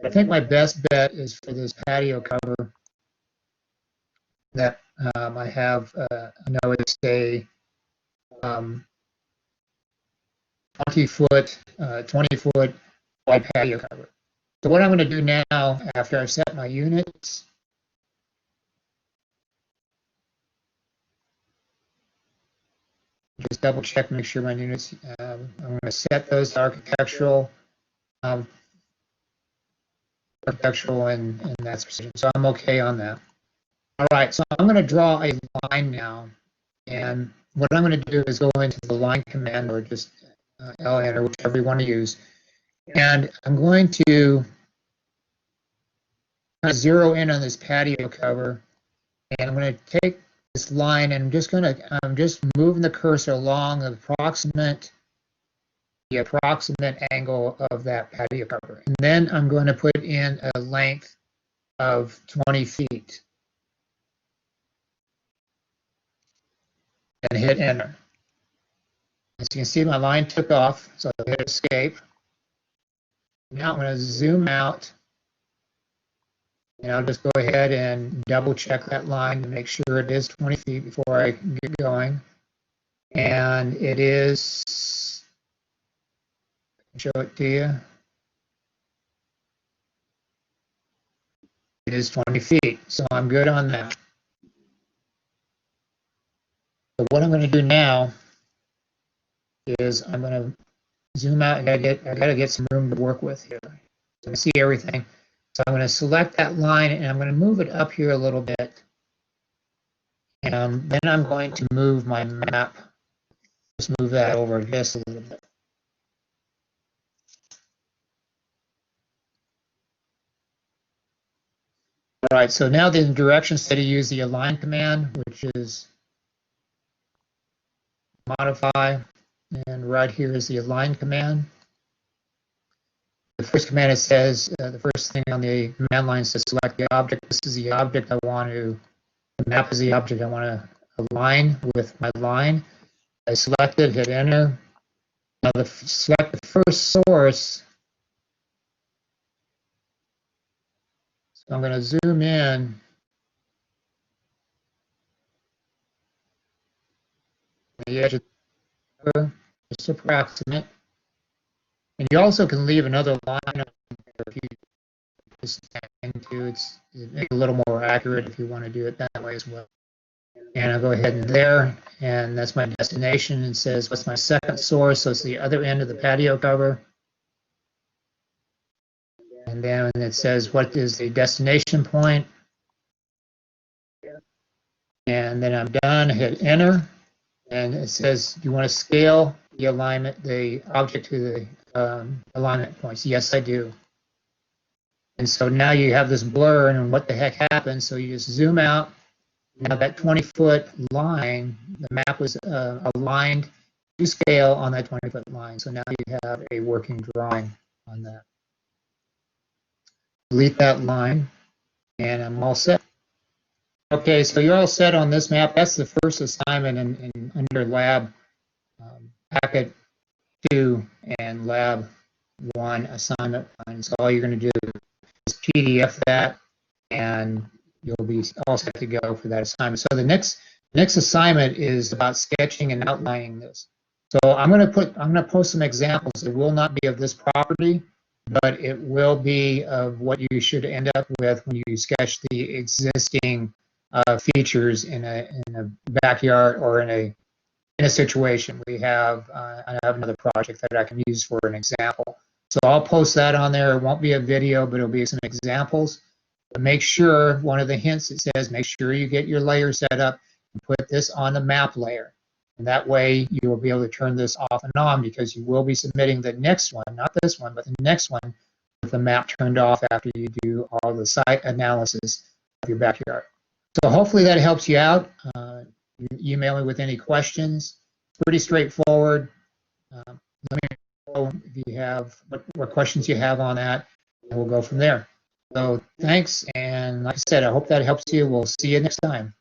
I think my best bet is for this patio cover that I have. I know it's a 20-foot wide patio cover. So what I'm going to do now, after I've set my units, just double check, make sure my units, I'm going to set those architectural and that's precision. So I'm okay on that. All right, so I'm going to draw a line now. And what I'm going to do is go into the line command or just LN or whichever you want to use. And I'm going to zero in on this patio cover. And I'm going to take this line and I'm just moving the cursor along the approximate angle of that patio cover. And then I'm going to put in a length of 20 feet. And hit enter. As you can see, my line took off, so I hit escape. Now I'm going to zoom out. And I'll just go ahead and double check that line to make sure it is 20 feet before I get going. And it is, I'll show it to you. It is 20 feet, so I'm good on that. So what I'm going to do now is I'm going to zoom out. I got to get some room to work with here. So I see everything. So I'm going to select that line and I'm going to move it up here a little bit. And then I'm going to move my map. Just move that over just a little bit. All right, so now the directions set to use the align command, which is modify, and right here is the align command. The first command, it says, the first thing on the command line says select the object. This is the object I want to, the map is the object I want to align with my line. I select it, hit enter. Now select the first source. So I'm going to zoom in. The edge of the cover, just approximate. And you also can leave another line on there if you just into it's a little more accurate if you want to do it that way as well. And I'll go ahead and there, and that's my destination. It says what's my second source, so it's the other end of the patio cover. And then it says what is the destination point. And then I'm done, hit enter. And it says you want to scale the alignment, the object to the alignment points. Yes, I do. And so now you have this blur and what the heck happened. So you just zoom out. Now that 20-foot line, the map was aligned to scale on that 20-foot line. So now you have a working drawing on that. Delete that line and I'm all set. Okay, so you're all set on this map. That's the first assignment in under lab packet 2 and lab 1 assignment 1. So all you're going to do is PDF that and you'll be all set to go for that assignment. So the next assignment is about sketching and outlining this. So I'm going to post some examples. It will not be of this property, but it will be of what you should end up with when you sketch the existing features in a backyard or in a situation. I have another project that I can use for an example. So I'll post that on there. It won't be a video, but it'll be some examples. But make sure, one of the hints it says, make sure you get your layer set up and put this on the map layer. And that way you will be able to turn this off and on because you will be submitting the next one, not this one, but the next one with the map turned off after you do all the site analysis of your backyard. So hopefully that helps you out. Email me with any questions. Pretty straightforward. Let me know if you have what questions you have on that, and we'll go from there. So thanks, and like I said, I hope that helps you. We'll see you next time.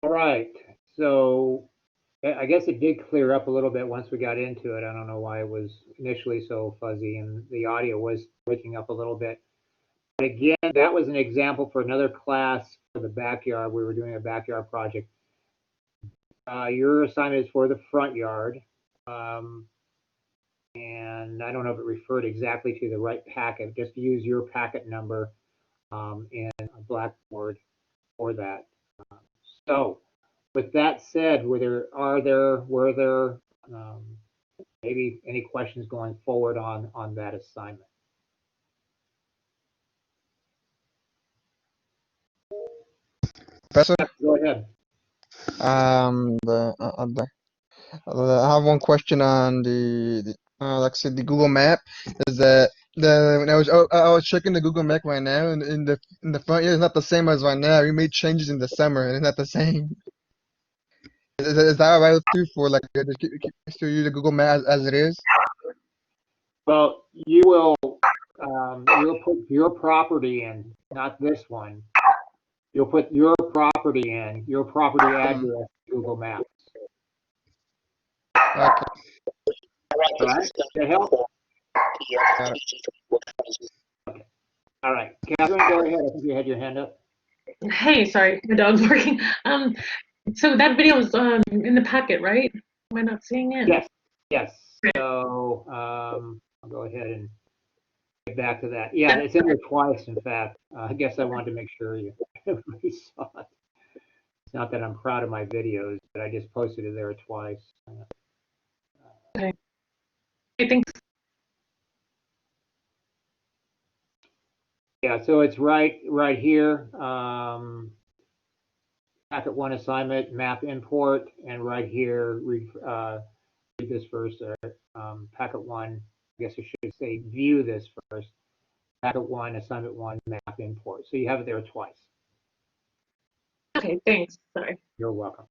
All right, so I guess it did clear up a little bit once we got into it. I don't know why it was initially so fuzzy, and the audio was waking up a little bit. But again, that was an example for another class for the backyard. We were doing a backyard project. Your assignment is for the front yard. And I don't know if it referred exactly to the right packet. Just use your packet number in a Blackboard for that. So with that said, were there maybe any questions going forward on that assignment? Professor, Go ahead. I have one question on like I said, the Google Map. Is that when I was checking the Google Map right now, and in the front yard, it's not the same as right now. We made changes in the summer, and it's not the same. Is that right too for like just keep to use the Google Map as it is? Well, you'll put your property in, not this one. You'll put your property in, your property address, Google Maps. Okay. All right, does that help? Okay. All right, Catherine, go ahead. I think you had your hand up. Hey, sorry, my dog's barking. So that video is in the packet, right? Am I not seeing it? Yes, yes. So I'll go ahead and get back to that. Yeah, it's in there twice, in fact. I guess I wanted to make sure everybody saw it. It's not that I'm proud of my videos, but I just posted it there twice. Okay. I think. Yeah, so it's right here. Packet 1 assignment, map import, and right here, read this first. Packet 1, I guess I should say view this first. Packet 1, assignment 1, map import. So you have it there twice. Okay, thanks. Sorry. You're welcome.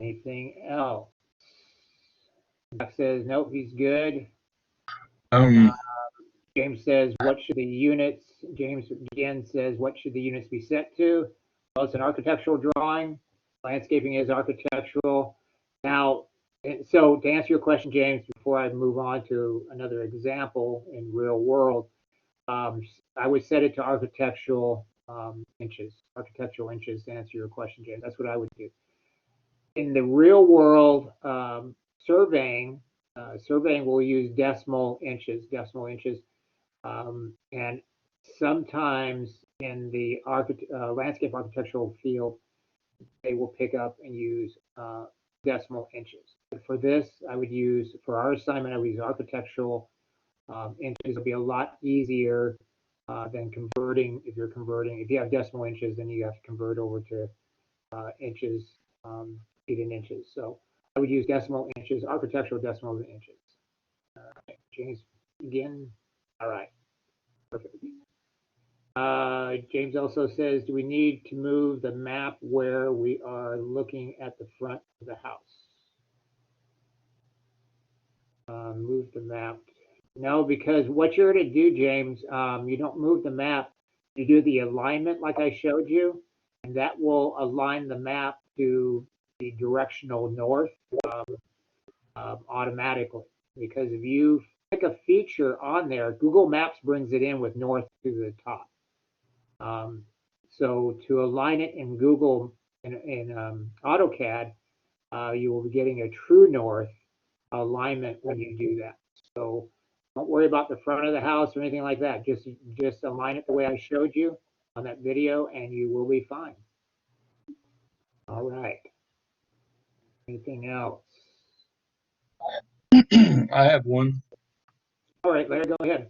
Anything else? Jack says, nope, he's good. James says, what should the units, James again says, what should the units be set to? Well, it's an architectural drawing. Landscaping is architectural. Now, so to answer your question, James, before I move on to another example in real world, I would set it to architectural inches to answer your question, James. That's what I would do. In the real world, surveying will use decimal inches. And sometimes in the landscape architectural field, they will pick up and use decimal inches. But for this, for our assignment, I would use architectural inches. It'll be a lot easier than converting. If you have decimal inches, then you have to convert over to inches, feet and inches. So I would use decimal inches, architectural decimal inches. James, again, all right, perfect. James also says, do we need to move the map where we are looking at the front of the house? Move the map. No, because what you're going to do, James, you don't move the map. You do the alignment like I showed you, and that will align the map to the directional north automatically. Because if you pick a feature on there, Google Maps brings it in with north to the top. So to align it in Google, in AutoCAD, you will be getting a true north alignment when you do that. So don't worry about the front of the house or anything like that. Just align it the way I showed you on that video and you will be fine. All right. Anything else? I have one. All right, Larry, go ahead.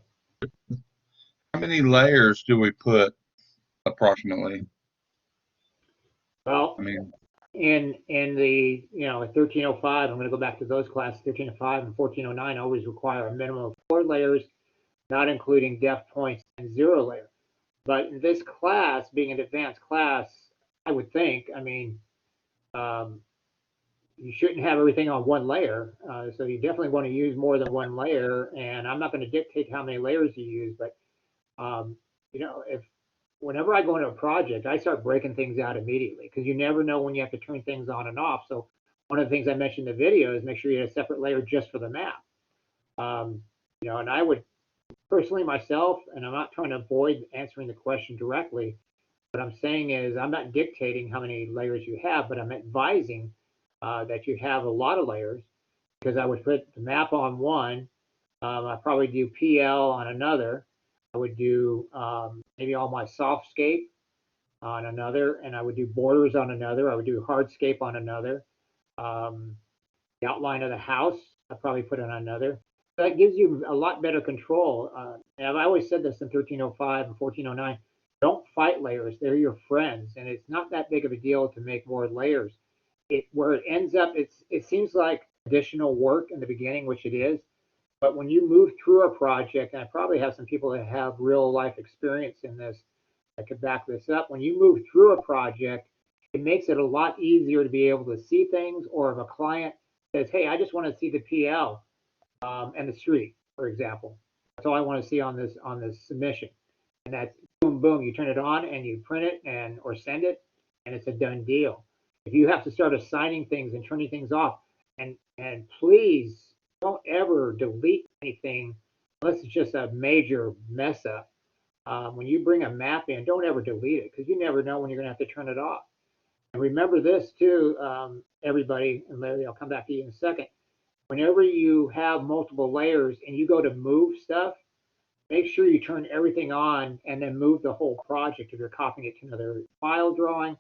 How many layers do we put approximately? Well, I mean, in the 1305, I'm going to go back to those classes. 1305 and 1409 always require a minimum of 4 layers, not including depth points and 0 layer. But in this class, being an advanced class, I would think, you shouldn't have everything on 1 layer. So you definitely want to use more than 1 layer. And I'm not going to dictate how many layers you use, but whenever I go into a project, I start breaking things out immediately because you never know when you have to turn things on and off. So one of the things I mentioned in the video is make sure you have a separate layer just for the map. And I would personally myself, and I'm not trying to avoid answering the question directly, what I'm saying is I'm not dictating how many layers you have, but I'm advising that you have a lot of layers because I would put the map on one. I'd probably do PL on another. I would do maybe all my softscape on another, and I would do borders on another. I would do hardscape on another. The outline of the house, I'd probably put on another. So that gives you a lot better control. And I've always said this in 1305 and 1409. Don't fight layers. They're your friends, and it's not that big of a deal to make more layers. Where it ends up, it seems like additional work in the beginning, which it is. But when you move through a project, and I probably have some people that have real life experience in this that could back this up. When you move through a project, it makes it a lot easier to be able to see things. Or if a client says, hey, I just want to see the PL and the street, for example. That's all I want to see on this submission. And that's boom, boom. You turn it on and you print it or send it, and it's a done deal. If you have to start assigning things and turning things off, and please don't ever delete anything unless it's just a major mess up. When you bring a map in, don't ever delete it because you never know when you're going to have to turn it off. And remember this too, everybody, and Larry, I'll come back to you in a second. Whenever you have multiple layers and you go to move stuff, make sure you turn everything on and then move the whole project if you're copying it to another file drawing.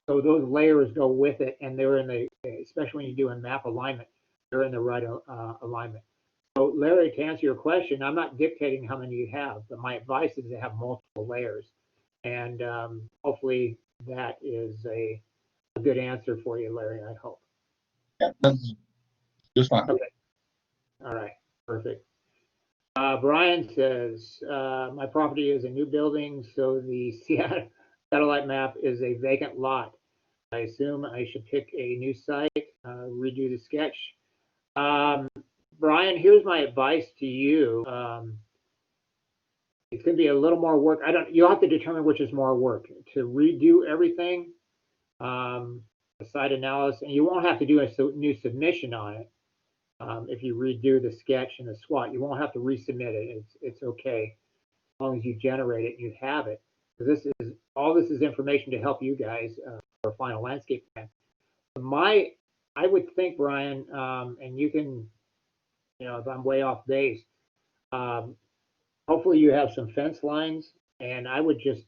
So those layers go with it, and they're in especially when you do a map alignment, they're in the right alignment. So Larry, to answer your question, I'm not dictating how many you have, but my advice is to have multiple layers. And hopefully that is a good answer for you, Larry, I hope. that's just fine. Okay. All right, perfect. Brian says, my property is a new building, so the Seattle satellite map is a vacant lot. I assume I should pick a new site, redo the sketch. Brian, here's my advice to you. it's going to be a little more work. You'll have to determine which is more work, to redo everything, the site analysis, and you won't have to do a new submission on it. If you redo the sketch and the SWOT, you won't have to resubmit it. It's okay as long as you generate it and you have it. So all this is information to help you guys for a final landscape plan. I would think, Brian, and you can, if I'm way off base, hopefully you have some fence lines, and I would just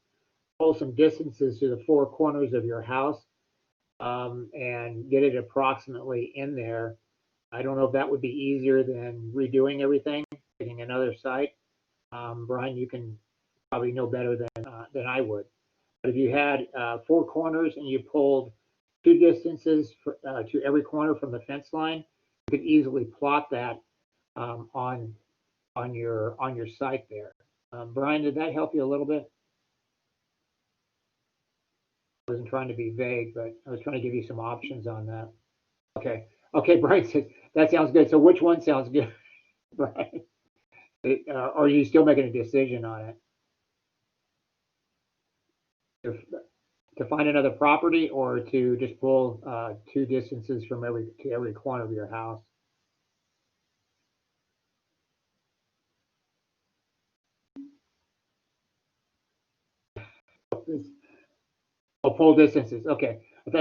pull some distances to the four corners of your house and get it approximately in there. I don't know if that would be easier than redoing everything, getting another site. Brian, you can probably know better than I would. But if you had four corners and you pulled two distances to every corner from the fence line, you could easily plot that on your site there. Brian, did that help you a little bit? I wasn't trying to be vague, but I was trying to give you some options on that. Okay, Brian says that sounds good. So which one sounds good, Brian? Or are you still making a decision on it? To find another property, or to just pull two distances from every corner of your house? Oh, pull distances. Okay, I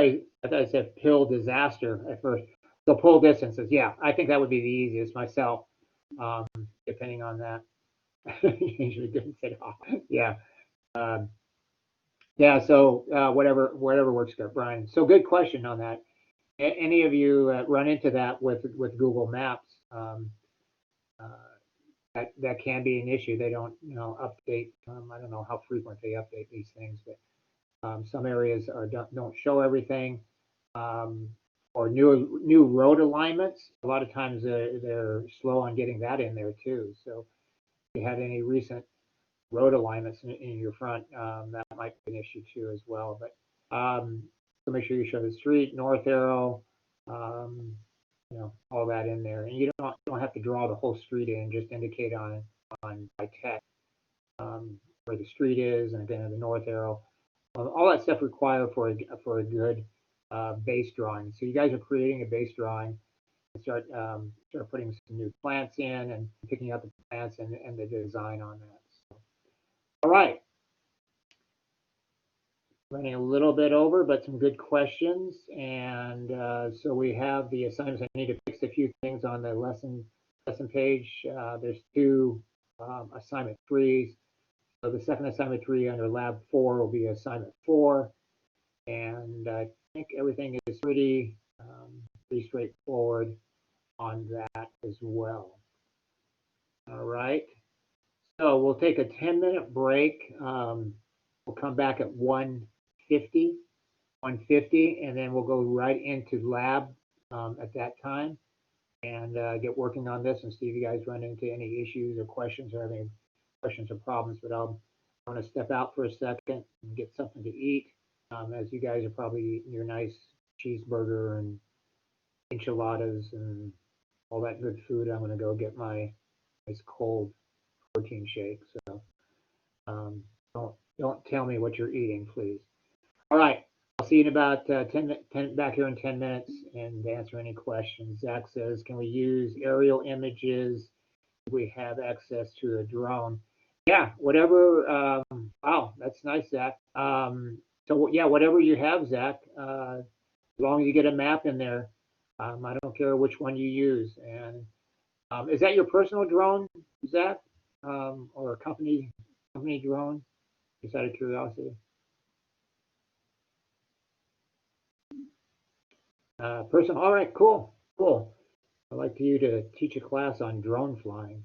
thought I said pill disaster at first. So pull distances. Yeah, I think that would be the easiest myself, depending on that. Usually didn't say off. Yeah. Yeah. So whatever works good, Brian. So good question on that. Any of you run into that with Google Maps? That can be an issue. They don't update. I don't know how frequent they update these things, but some areas don't show everything, or new road alignments. A lot of times they're slow on getting that in there too. So if you have any recent road alignments in your front, that might be an issue too as well. But so make sure you show the street, north arrow, all that in there, and you don't have to draw the whole street in. Just indicate on by text where the street is, and then the north arrow. All that stuff required for a good base drawing. So you guys are creating a base drawing and start putting some new plants in and picking out the plants and the design on that. So, all right. Running a little bit over, but some good questions. And so we have the assignments. I need to fix a few things on the lesson page. There's two assignment 3s. So the second assignment 3 under lab 4 will be assignment 4. And I think everything is pretty straightforward on that as well. All right. So we'll take a 10-minute break. We'll come back at 1:50, and then we'll go right into lab at that time and get working on this and see if you guys run into any issues or questions or have any questions or problems. But I want to step out for a second and get something to eat, as you guys are probably eating your nice cheeseburger and enchiladas and all that good food. I'm going to go get my nice cold protein shake. So don't tell me what you're eating, please. All right. I'll see you in about 10 back here in 10 minutes and answer any questions. Zach says, can we use aerial images if we have access to a drone? Yeah, whatever. Wow, that's nice, Zach. So yeah, whatever you have, Zach, as long as you get a map in there, I don't care which one you use. And is that your personal drone, Zach, or a company drone? Just out of curiosity. Personal. All right, cool. I'd like you to teach a class on drone flying.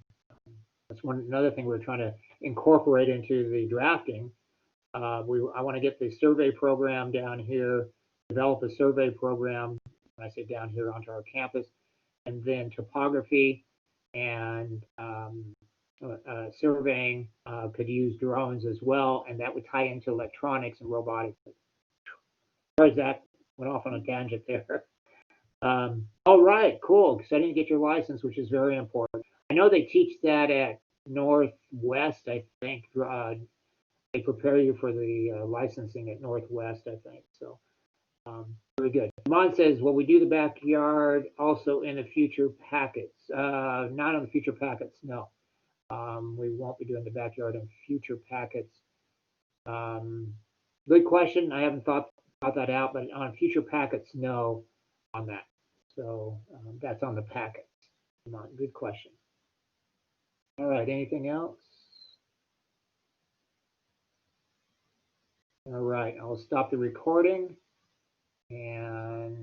That's another thing we're trying to incorporate into the drafting. I want to get the survey program down here, develop a survey program, when I say down here, onto our campus, and then topography and surveying could use drones as well, and that would tie into electronics and robotics. Sorry, Zach, went off on a tangent there. All right, cool. Exciting to get your license, which is very important. I know they teach that at Northwest, I think. They prepare you for the licensing at Northwest, I think. So very good. Mon says, will we do the backyard also in the future packets? Not on the future packets, no. We won't be doing the backyard in future packets. Good question. I haven't thought that out, but on future packets, no on that. So that's on the packets. Good question. All right, anything else? All right, I'll stop the recording and